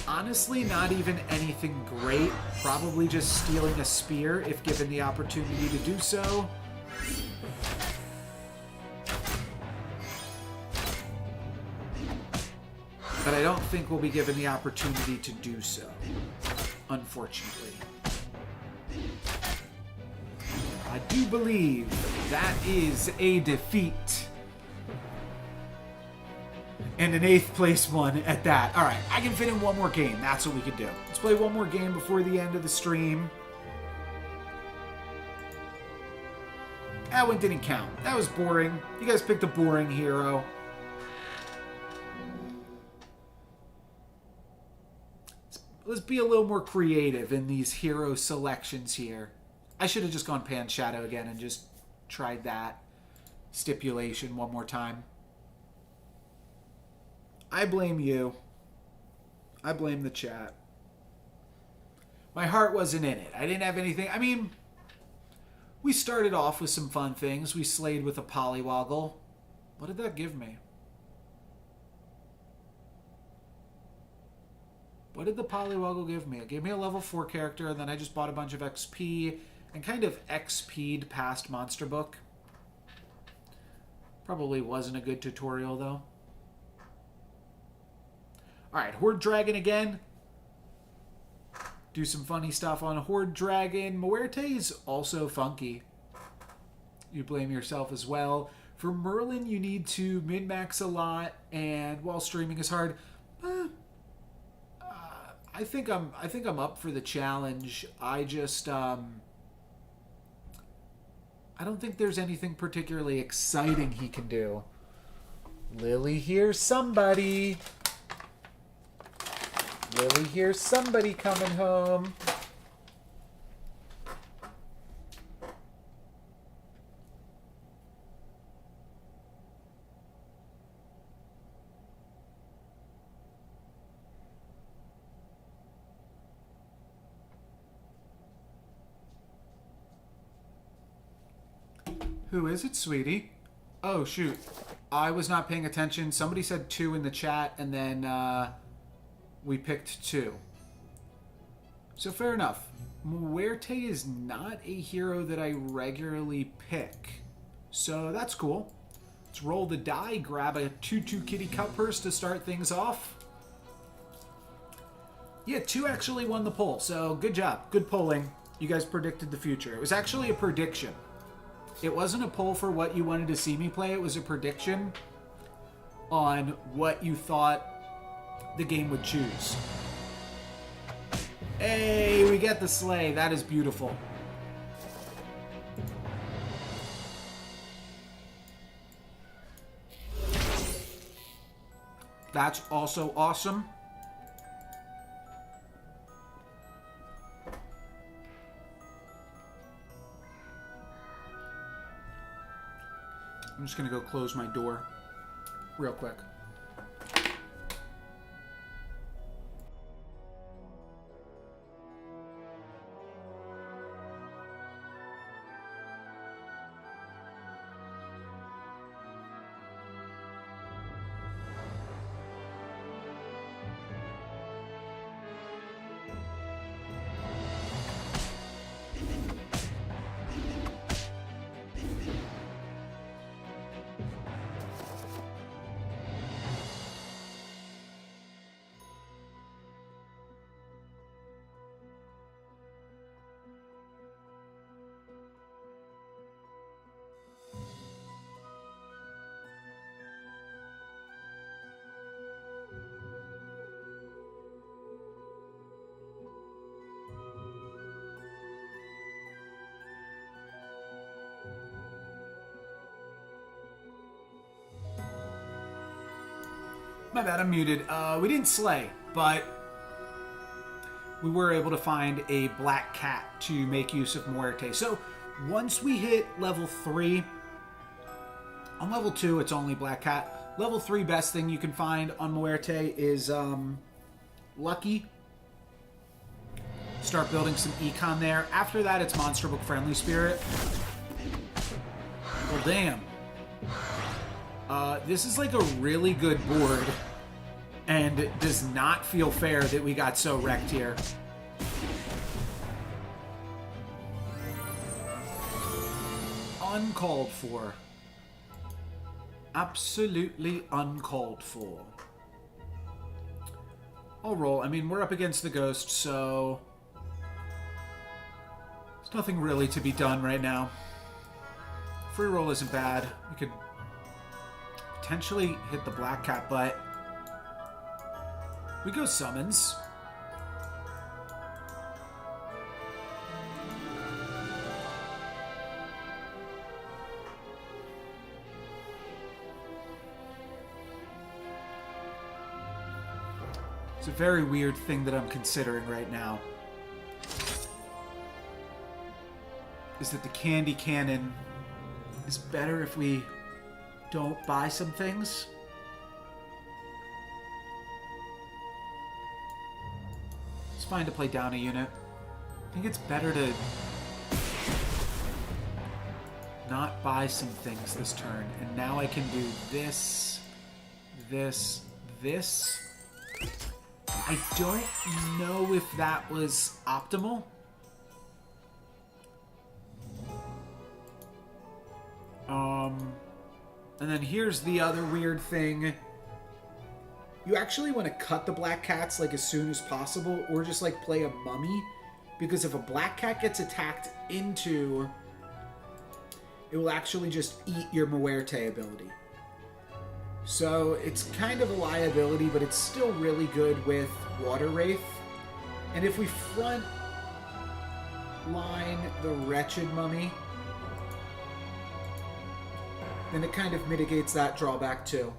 Honestly, not even anything great. Probably just stealing a spear if given the opportunity to do so. But I don't think we'll be given the opportunity to do so, unfortunately. I do believe that is a defeat. And an 8th place one at that. Alright, I can fit in one more game. That's what we could do. Let's play one more game before the end of the stream. That one didn't count. That was boring. You guys picked a boring hero. Let's be a little more creative in these hero selections here. I should have just gone Pan Shadow again and just tried that stipulation one more time. I blame you. I blame the chat. My heart wasn't in it. I didn't have anything. I mean, we started off with some fun things. We slayed with a Polywoggle. What did that give me? What did the Polywoggle give me? It gave me a level 4 character, and then I just bought a bunch of XP and kind of XP'd past Monster Book. Probably wasn't a good tutorial, though. Alright, Horde Dragon again. Do some funny stuff on Horde Dragon. Muerte is also funky. You blame yourself as well. For Merlin, you need to min-max a lot, and while streaming is hard, I think I'm up for the challenge. I just I don't think there's anything particularly exciting he can do. Lily hears somebody. Lily hears somebody coming home. Who is it, sweetie? Oh, shoot. I was not paying attention. Somebody said 2 in the chat, and then we picked 2. So fair enough. Muerte is not a hero that I regularly pick. So that's cool. Let's roll the die, grab a 2/2 Kitty Cup purse to start things off. Yeah, 2 actually won the poll, so good job. Good polling. You guys predicted the future. It was actually a prediction. It wasn't a poll for what you wanted to see me play. It was a prediction on what you thought the game would choose. Hey, we get the sleigh. That is beautiful. That's also awesome. I'm just going to go close my door real quick. My bad, I'm muted. We didn't slay, but we were able to find a black cat to make use of Muerte. So once we hit level 3, on level 2 it's only black cat. Level 3 best thing you can find on Muerte is Lucky. Start building some econ there. After that it's Monster Book Friendly Spirit. Well, damn. This is like a really good board, and it does not feel fair that we got so wrecked here. Uncalled for. Absolutely uncalled for. I'll roll. I mean, we're up against the ghost, so there's nothing really to be done right now. Free roll isn't bad. We could potentially hit the black cat, but we go summons. It's a very weird thing that I'm considering right now. Is that the candy cannon is better if we don't buy some things? It's fine to play down a unit. I think it's better to not buy some things this turn. And now I can do this, this, this. I don't know if that was optimal. And then here's the other weird thing. You actually want to cut the black cats like as soon as possible, or just like play a mummy, because if a black cat gets attacked into, it will actually just eat your Muerte ability. So it's kind of a liability, but it's still really good with Water Wraith. And if we front line the Wretched Mummy, then it kind of mitigates that drawback too.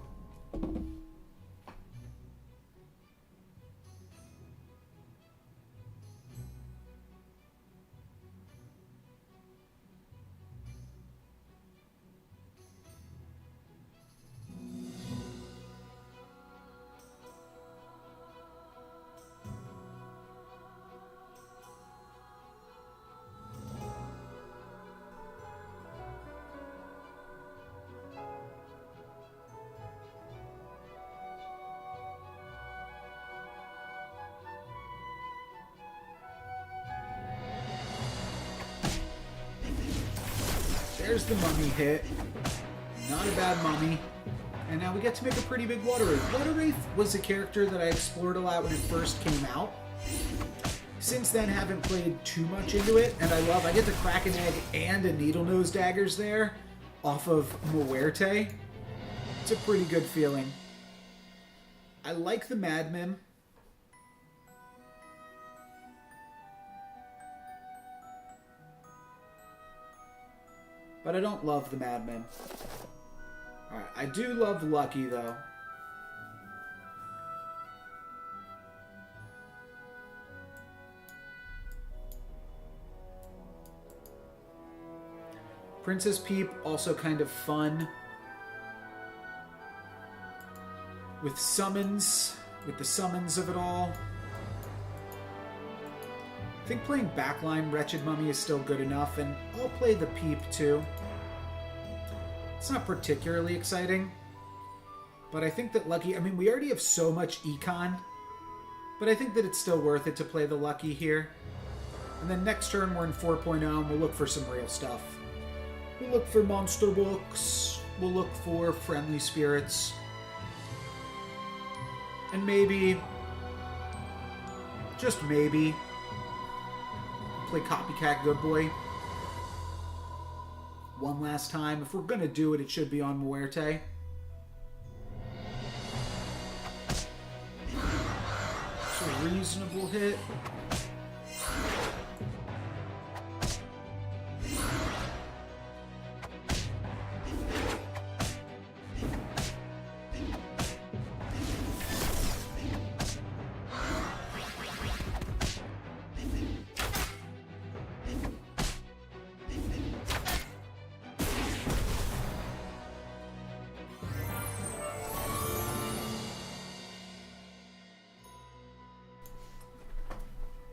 There's the mummy hit. Not a bad mummy. And now we get to make a pretty big Water Wraith. Water Wraith was a character that I explored a lot when it first came out. Since then, haven't played too much into it, and I get to crack an egg and a needle nose daggers there off of Muerte. It's a pretty good feeling. I like the Madmen. But I don't love the Madmen. Alright, I do love Lucky, though. Princess Peep, also kind of fun. with summons, with the summons of it all. I think playing backline Wretched Mummy is still good enough, and I'll play the Peep too. It's not particularly exciting, but I think that Lucky... I mean, we already have so much econ, but I think that it's still worth it to play the Lucky here. And then next turn we're in 4.0, and we'll look for some real stuff. We'll look for monster books, we'll look for friendly spirits, and maybe, just maybe, play Copycat Good Boy one last time. If we're going to do it, it should be on Muerte. It's a reasonable hit.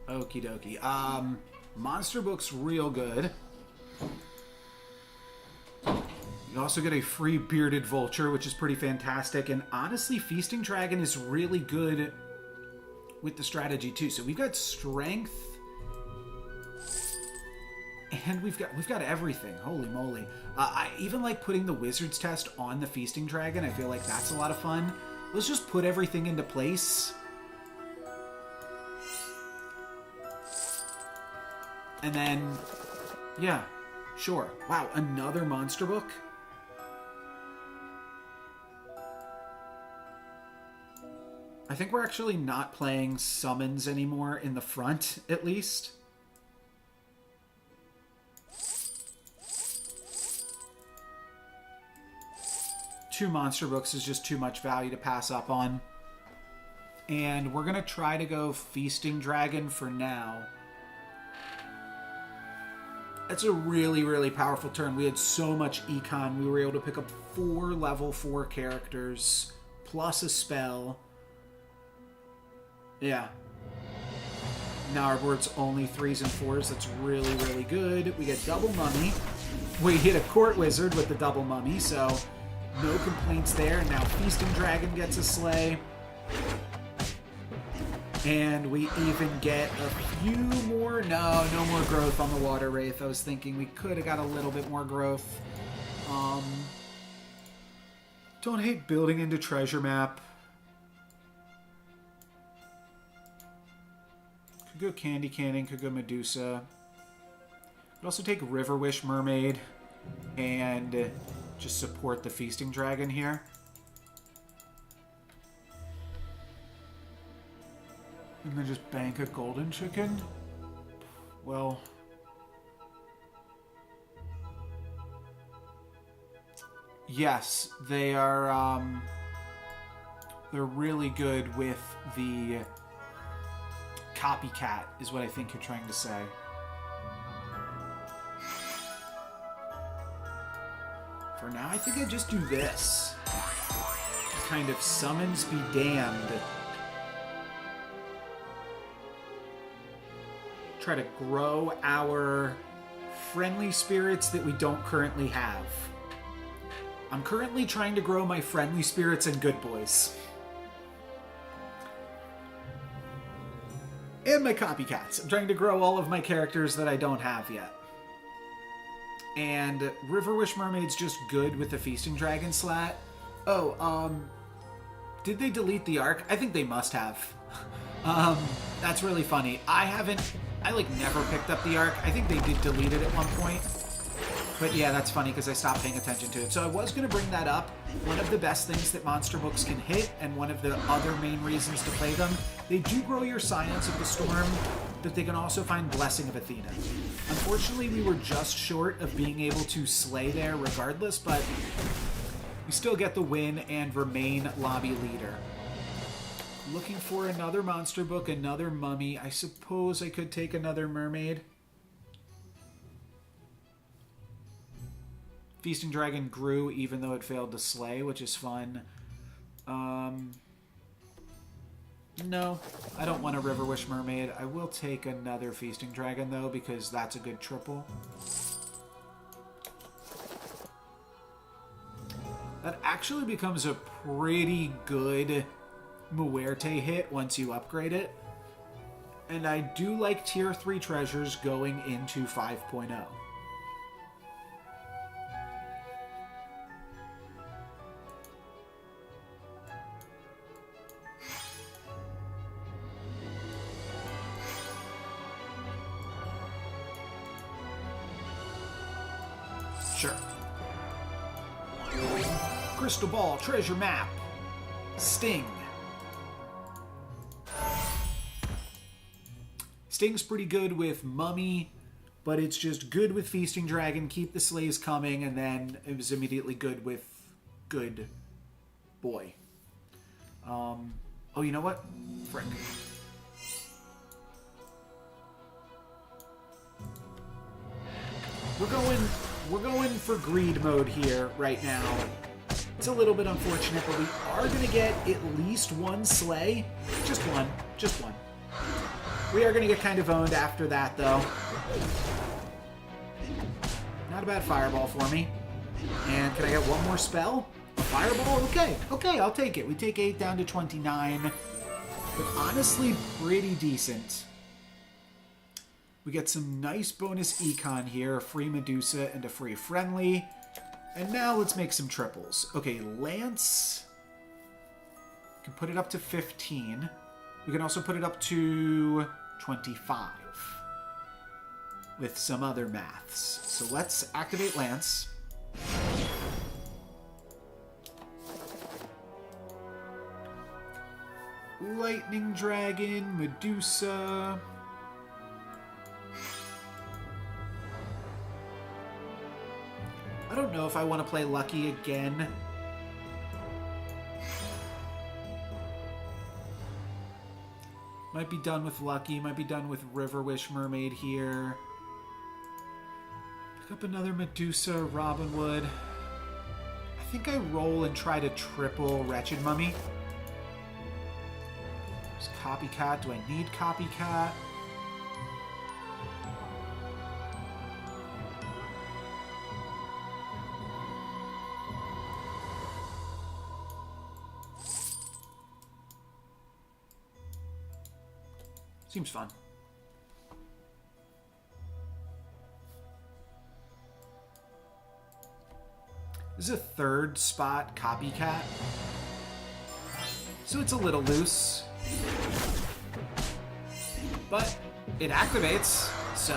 Okie dokie. Monster Book's real good. You also get a free Bearded Vulture, which is pretty fantastic. And honestly, Feasting Dragon is really good with the strategy too. So we've got strength, and we've got everything. Holy moly! I even like putting the Wizard's Test on the Feasting Dragon. I feel like that's a lot of fun. Let's just put everything into place. And then, yeah, sure. Wow, another monster book? I think we're actually not playing summons anymore in the front, at least. Two monster books is just too much value to pass up on. And we're going to try to go Feasting Dragon for now. That's a really, really powerful turn. We had so much econ. We were able to pick up 4 level 4 characters, plus a spell. Yeah. Now our board's only 3s and 4s. That's really, really good. We get double mummy. We hit a court wizard with the double mummy, so no complaints there. And now Feasting Dragon gets a slay. And we even get a few more... No more growth on the Water Wraith. I was thinking we could have got a little bit more growth. Don't hate building into Treasure Map. Could go Candy Cannon, could go Medusa. Could also take River Wish Mermaid and just support the Feasting Dragon here. And then just bank a Golden Chicken? Well... yes, they are, they're really good with the Copycat, is what I think you're trying to say. For now, I think I just do this. Kind of summons be damned. Try to grow our friendly spirits that we don't currently have. I'm currently trying to grow my friendly spirits and good boys. And my copycats. I'm trying to grow all of my characters that I don't have yet. And River Wish Mermaid's just good with the Feasting Dragon slat. Oh, did they delete the arc? I think they must have. That's really funny. I like never picked up the arc. I think they did delete it at one point. But yeah, that's funny because I stopped paying attention to it. So I was going to bring that up. One of the best things that monster books can hit, and one of the other main reasons to play them, they do grow your Science of the Storm, but they can also find Blessing of Athena. Unfortunately, we were just short of being able to slay there regardless, but we still get the win and remain lobby leader. Looking for another monster book, another mummy. I suppose I could take another mermaid. Feasting Dragon grew even though it failed to slay, which is fun. No, I don't want a River Wish Mermaid. I will take another Feasting Dragon, though, because that's a good triple. That actually becomes a pretty good Muerte hit once you upgrade it. And I do like Tier 3 treasures going into 5.0. Sure. Crystal Ball, Treasure Map, Sting. Sting's pretty good with Mummy, but it's just good with Feasting Dragon, keep the slaves coming, and then it was immediately good with Good Boy. Oh, you know what? Frick. We're going for greed mode here right now. It's a little bit unfortunate, but we are going to get at least one sleigh. Just one. Just one. We are going to get kind of owned after that, though. Not a bad fireball for me. And can I get one more spell? A fireball? Okay. Okay, I'll take it. We take 8 down to 29. But honestly, pretty decent. We get some nice bonus econ here. A free Medusa and a free friendly. And now let's make some triples. Okay, Lance. We can put it up to 15. We can also put it up to 25 with some other maths. So let's activate Lance. Lightning Dragon, Medusa. I don't know if I want to play Lucky again. Might be done with Lucky. Might be done with River Wish Mermaid here. Pick up another Medusa, Robin Wood. I think I roll and try to triple Wretched Mummy. There's Copycat. Do I need Copycat? Seems fun. This is a third spot Copycat. So it's a little loose. But it activates, so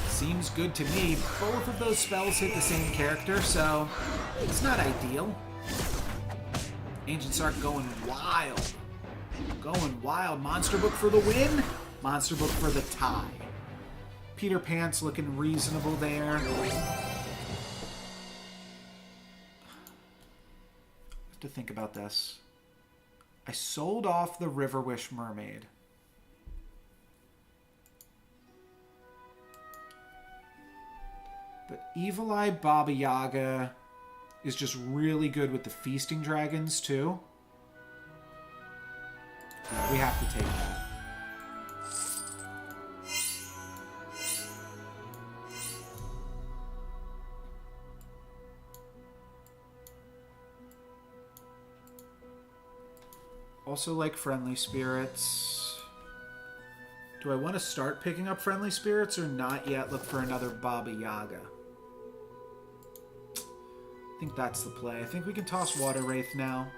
seems good to me. Both of those spells hit the same character, so it's not ideal. Ancient Sark going wild. Going wild. Monster Book for the win. Monster Book for the tie. Peter Pan's looking reasonable there. I have to think about this. I sold off the River Wish Mermaid. But Evil Eye Baba Yaga is just really good with the Feasting Dragons, too. Yeah, we have to take that. Also like Friendly Spirits. Do I want to start picking up Friendly Spirits or not yet look for another Baba Yaga? I think that's the play. I think we can toss Water Wraith now.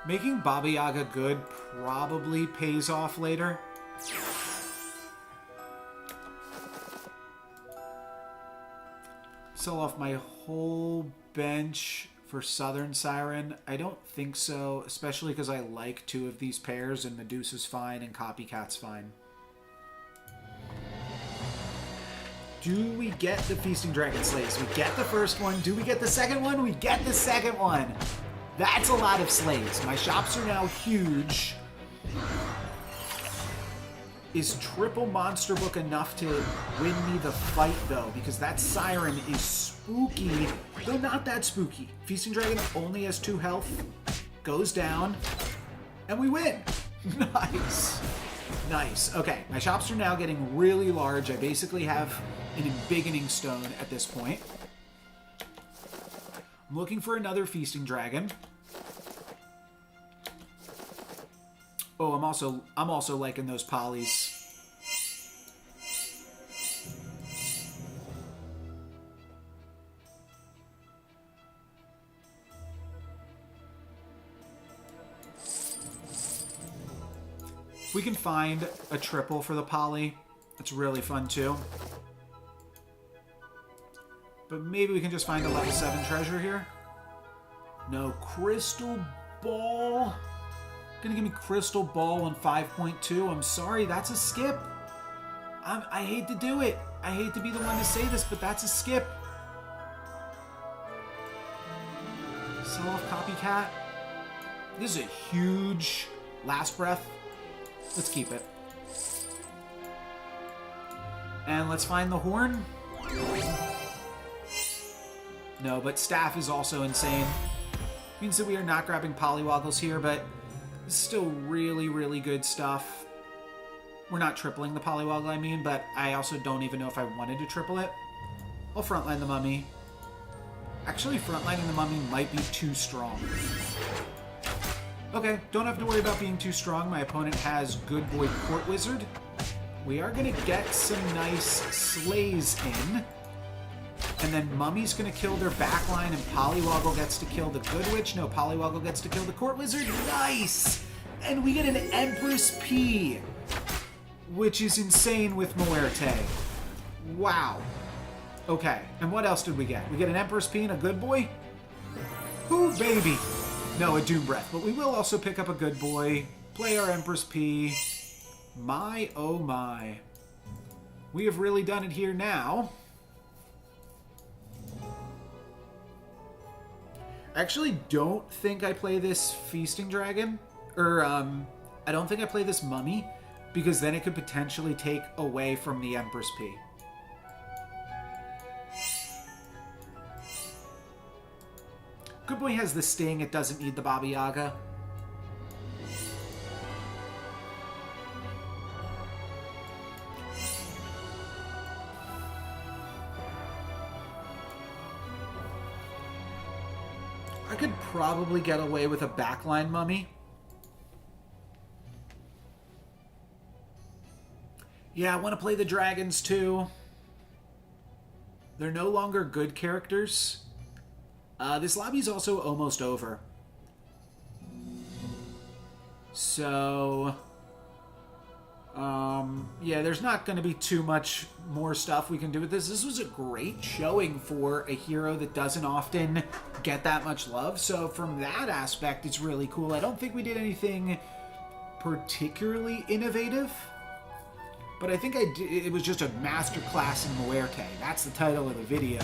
Making Baba Yaga good probably pays off later. Sell off my whole bench for Southern Siren. I don't think so, especially because I like two of these pairs, and Medusa's fine and Copycat's fine. Do we get the Feasting Dragon Slays? We get the first one. Do we get the second one? We get the second one. That's a lot of slays. My shops are now huge. Is triple Monster Book enough to win me the fight, though? Because that Siren is spooky, though not that spooky. Feasting Dragon only has 2 health, goes down, and we win. Nice. Nice. Okay, my shops are now getting really large. I basically have an embiggening stone at this point. I'm looking for another Feasting Dragon. Oh, I'm also liking those polys. If we can find a triple for the poly, it's really fun too. But maybe we can just find a level 7 treasure here. No, Crystal Ball. Gonna give me Crystal Ball on 5.2. I'm sorry, that's a skip. I hate to do it. I hate to be the one to say this, but that's a skip. Sell off Copycat. This is a huge last breath. Let's keep it. And let's find the horn. No, but staff is also insane. Means that we are not grabbing Polywoggles here, but it's still really, really good stuff. We're not tripling the Polywoggle, I mean, but I also don't even know if I wanted to triple it. I'll frontline the Mummy. Actually, frontlining the Mummy might be too strong. Okay, don't have to worry about being too strong. My opponent has Good Boy Court Wizard. We are going to get some nice slays in. And then Mummy's going to kill their backline, and Polywoggle gets to kill the Good Witch. No, Polywoggle gets to kill the Court Wizard. Nice! And we get an Empress P, which is insane with Muerte. Wow. Okay, and what else did we get? We get an Empress P and a Good Boy? Ooh, baby! No, a Doom Breath. But we will also pick up a Good Boy, play our Empress P. My, oh my. We have really done it here now. I actually don't think I play this Feasting Dragon. Or, I don't think I play this Mummy, because then it could potentially take away from the Empress P. Good Boy has the Sting, it doesn't need the Baba Yaga. I could probably get away with a backline Mummy. Yeah, I want to play the dragons too. They're no longer good characters. This lobby's also almost over. So, yeah, there's not going to be too much more stuff we can do with this. This was a great showing for a hero that doesn't often get that much love. So from that aspect, it's really cool. I don't think we did anything particularly innovative, but I think it was just a masterclass in Muerte. That's the title of the video,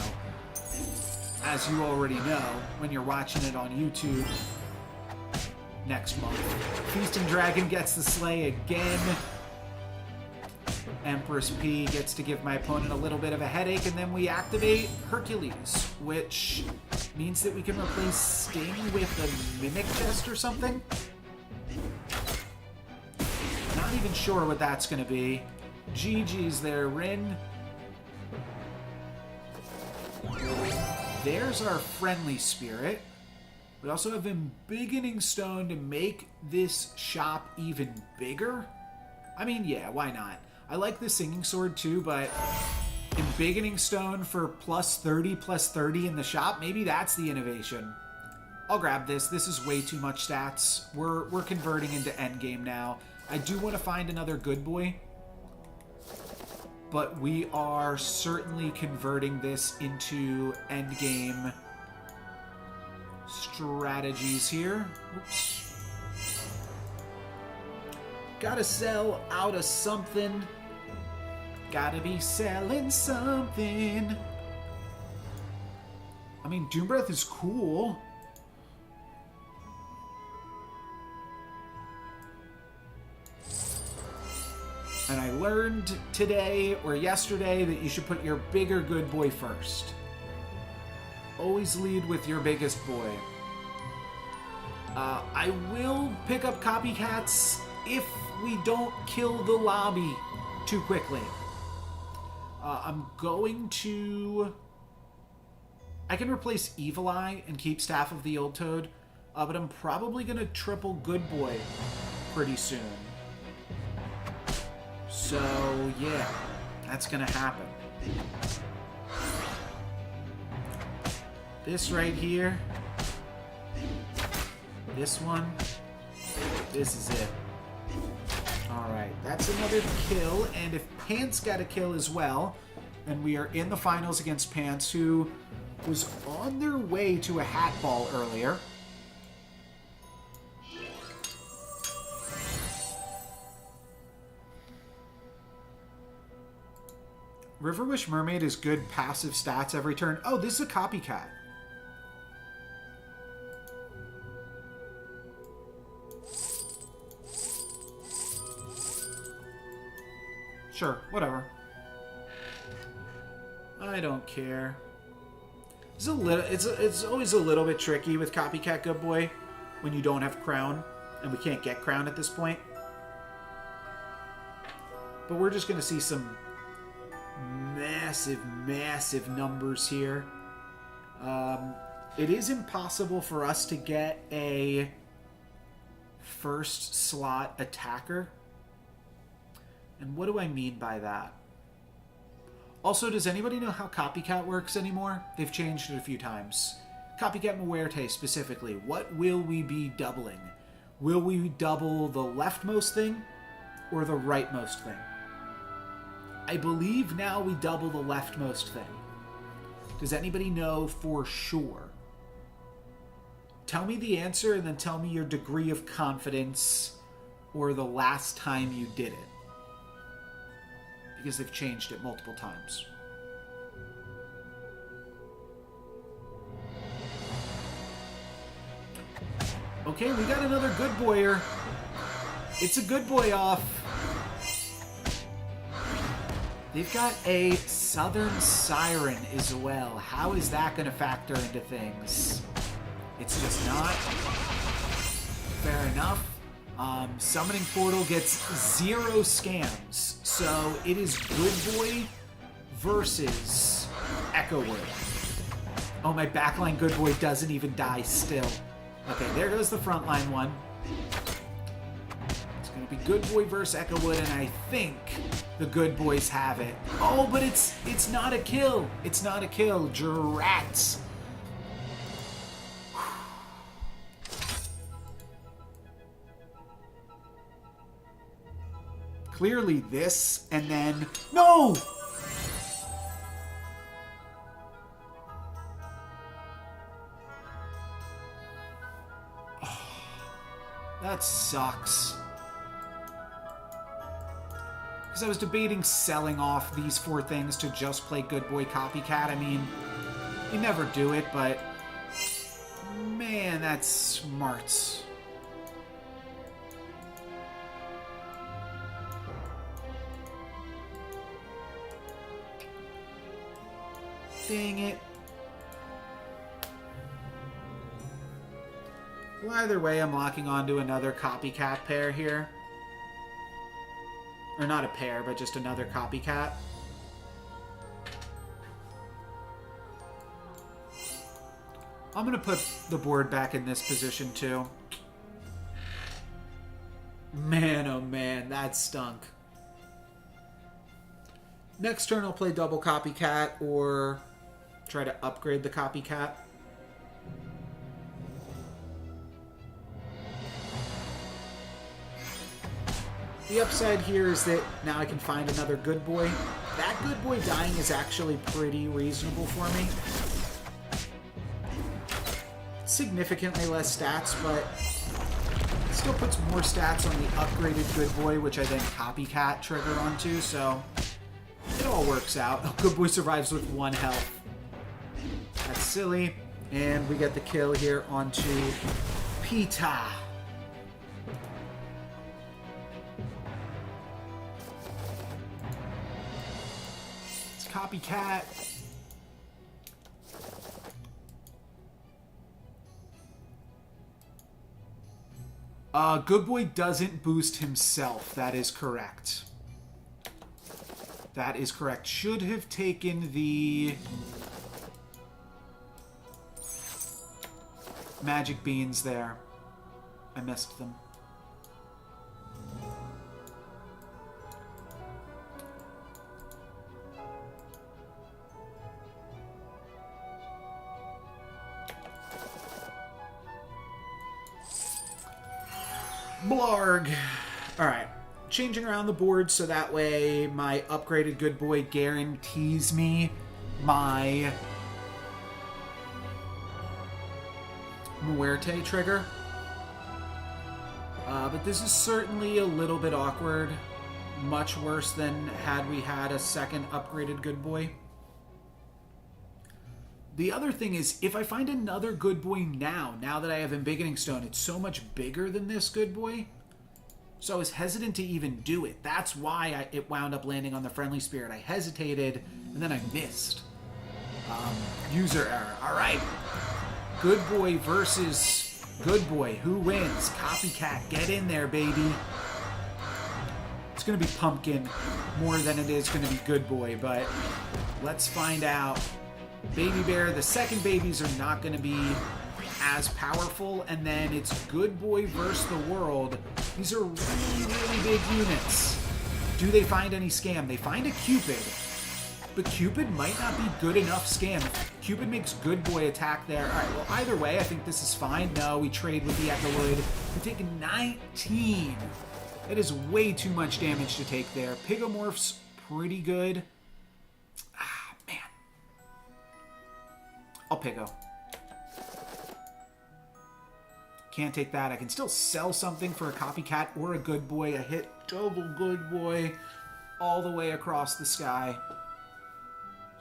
as you already know when you're watching it on YouTube next month. Feasting Dragon gets the slay again. Empress P gets to give my opponent a little bit of a headache, and then we activate Hercules, which means that we can replace Sting with a Mimic Chest or something. Not even sure what that's going to be. GG's there, Rin. There's our Friendly Spirit. We also have Embiggening Stone to make this shop even bigger. I mean, yeah, why not? I like the Singing Sword too, but Embiggening Stone for plus 30 in the shop, maybe that's the innovation. I'll grab this. This is way too much stats. We're converting into endgame now. I do want to find another Good Boy, but we are certainly converting this into endgame strategies here. Oops. Gotta sell out of something. Gotta be selling something. I mean, Doom Breath is cool. And I learned today or yesterday that you should put your bigger good boy first. Always lead with your biggest boy. I will pick up copycats if we don't kill the lobby too quickly. I'm going to... I can replace Evil Eye and keep Staff of the Old Toad, but I'm probably going to triple Good Boy pretty soon. So, yeah, that's going to happen. This right here. This one. This is it. Alright, that's another kill, and if Pants got a kill as well, then we are in the finals against Pants, who was on their way to a hat ball earlier. Riverwish Mermaid is good passive stats every turn. Oh, this is a copycat. Sure, whatever. I don't care. It's always a little bit tricky with Copycat Good Boy when you don't have Crown, and we can't get Crown at this point. But we're just going to see some massive numbers here. It is impossible for us to get a first slot attacker. And what do I mean by that? Also, does anybody know how Copycat works anymore? They've changed it a few times. Copycat Muerte specifically. What will we be doubling? Will we double the leftmost thing or the rightmost thing? I believe now we double the leftmost thing. Does anybody know for sure? Tell me the answer and then tell me your degree of confidence or the last time you did it. Because they've changed it multiple times. Okay, we got another good boyer. It's a good boy off. They've got a Southern Siren as well. How is that going to factor into things? It's just not. Fair enough. Summoning Portal gets 0 scams. So it is Good Boy versus Echo Word. Oh, my backline Good Boy doesn't even die still. Okay, there goes the frontline one. It's going to be Good Boy versus Echo Wood, and I think the Good Boys have it. Oh, but it's not a kill. It's not a kill. Drats. Clearly this, and then... No! Oh, that sucks. Because I was debating selling off these 4 things to just play Good Boy Copycat. I mean, you never do it, but... Man, that's smarts. Dang it. Well, either way, I'm locking onto another copycat pair here. Or not a pair, but just another copycat. I'm going to put the board back in this position, too. Man, oh man, that stunk. Next turn, I'll play double copycat or... try to upgrade the copycat. The upside here is that now I can find another good boy. That good boy dying is actually pretty reasonable for me. Significantly less stats, but it still puts more stats on the upgraded good boy, which I then copycat trigger onto, so it all works out. Oh, good boy survives with 1 health. That's silly. And we get the kill here onto Pita. copycat. Good Boy doesn't boost himself. That is correct. That is correct. Should have taken the magic beans there. I missed them. Blarg. Alright. Changing around the board so that way my upgraded Good Boy guarantees me my Muerte trigger. But this is certainly a little bit awkward. Much worse than had we had a second upgraded Good Boy. The other thing is, if I find another Good Boy now that I have Embiggening Stone, it's so much bigger than this Good Boy. So I was hesitant to even do it. That's why it wound up landing on the Friendly Spirit. I hesitated, and then I missed. User error. All right. Good Boy versus Good Boy. Who wins? Copycat. Get in there, baby. It's going to be Pumpkin more than it is going to be Good Boy, but let's find out. Baby Bear, the second babies are not going to be as powerful, and then it's Good Boy versus the world. These are really, really big units. Do they find any scam? They find a Cupid, but Cupid might not be good enough scam. Cupid makes Good Boy attack there. All right, well, either way, I think this is fine. No, we trade with the Echo Wood. We take 19. That is way too much damage to take there. Pigomorph's pretty good. I'll Pigo. Can't take that. I can still sell something for a Copycat or a Good Boy. I hit double Good Boy all the way across the sky.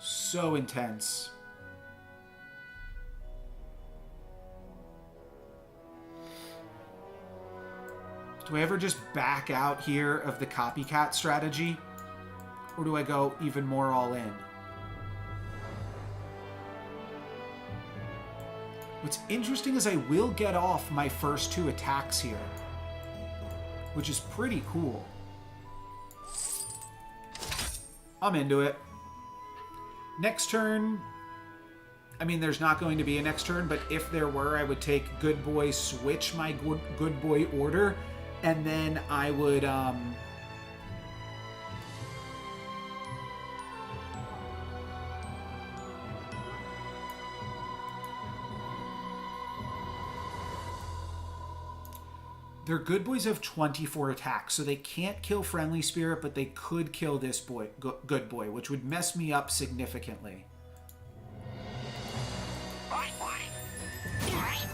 So intense. Do I ever just back out here of the Copycat strategy? Or do I go even more all in? What's interesting is I will get off my first 2 attacks here, which is pretty cool. I'm into it. Next turn, I mean, there's not going to be a next turn, but if there were, I would take Good Boy, switch my Good Boy order, and then I would, their Good Boys have 24 attacks, so they can't kill Friendly Spirit, but they could kill this boy, Good Boy, which would mess me up significantly.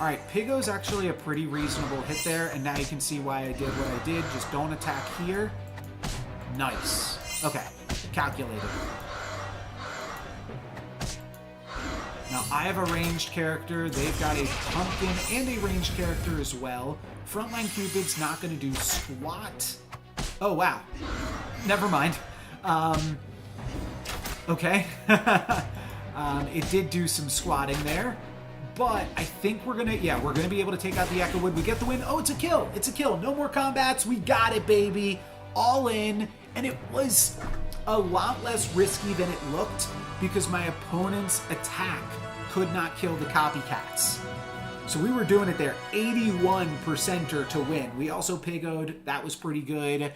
Alright, Pigo's actually a pretty reasonable hit there, and now you can see why I did what I did. Just don't attack here. Nice. Okay, calculated. Now, I have a ranged character. They've got a pumpkin and a ranged character as well. Frontline Cupid's not going to do squat. Oh, wow. Never mind. Okay. It did do some squatting there. But I think we're going to be able to take out the Echo Wood. We get the win. Oh, it's a kill. It's a kill. No more combats. We got it, baby. All in. And it was a lot less risky than it looked because my opponent's attack could not kill the Copycats. So we were doing it there. 81%er to win. We also Pigoed. That was pretty good.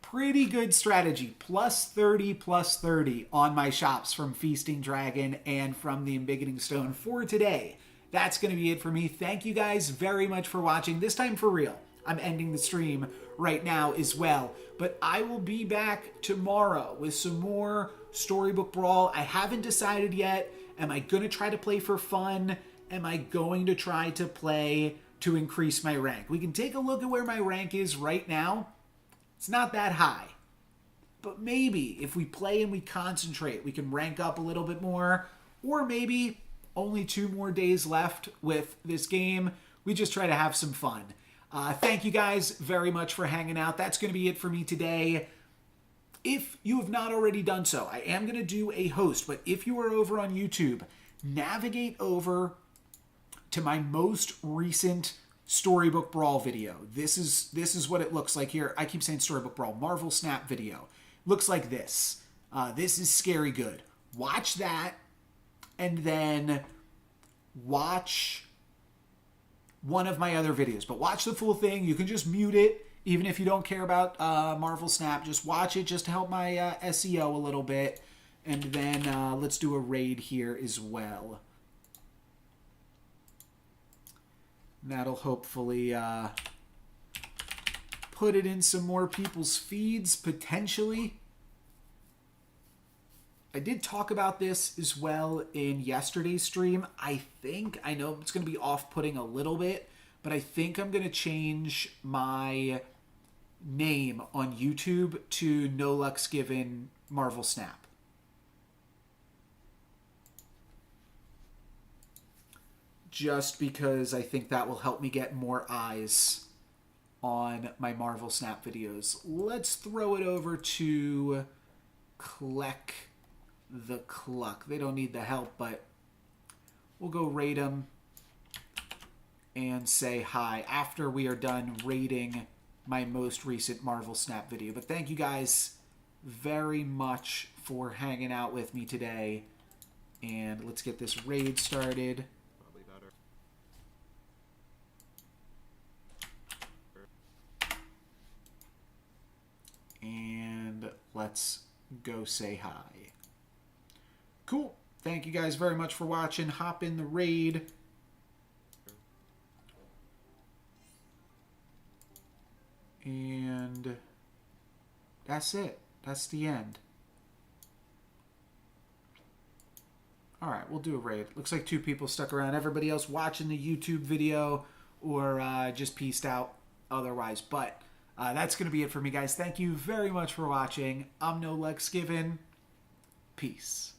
Pretty good strategy. Plus 30 on my shops from Feasting Dragon and from the Embiggening Stone for today. That's going to be it for me. Thank you guys very much for watching. This time for real. I'm ending the stream right now as well. But I will be back tomorrow with some more Storybook Brawl. I haven't decided yet. Am I going to try to play for fun? Am I going to try to play to increase my rank? We can take a look at where my rank is right now. It's not that high. But maybe if we play and we concentrate, we can rank up a little bit more. Or maybe only 2 more days left with this game. We just try to have some fun. Thank you guys very much for hanging out. That's going to be it for me today. if you have not already done so, I am going to do a host, but if you are over on YouTube, navigate over to my most recent Storybook Brawl video. This is what it looks like here. I keep saying Storybook Brawl, Marvel Snap video. Looks like this. This is scary good. Watch that, and then watch one of my other videos. But watch the full thing. You can just mute it, even if you don't care about Marvel Snap. Just watch it just to help my SEO a little bit. And then let's do a raid here as well. That'll hopefully put it in some more people's feeds, potentially. I did talk about this as well in yesterday's stream. I know it's going to be off-putting a little bit, but I think I'm going to change my name on YouTube to No Luck's Given Marvel Snap. Just because I think that will help me get more eyes on my Marvel Snap videos. Let's throw it over to Kleck the Cluck. They don't need the help, but we'll go raid them and say hi after we are done raiding my most recent Marvel Snap video. But thank you guys very much for hanging out with me today. And let's get this raid started. And let's go say hi. Cool. Thank you guys very much for watching. Hop in the raid. And that's it. That's the end. Alright, we'll do a raid. Looks like 2 people stuck around. Everybody else watching the YouTube video or just peaced out otherwise. But that's going to be it for me, guys. Thank you very much for watching. I'm No Luck's Given. Peace.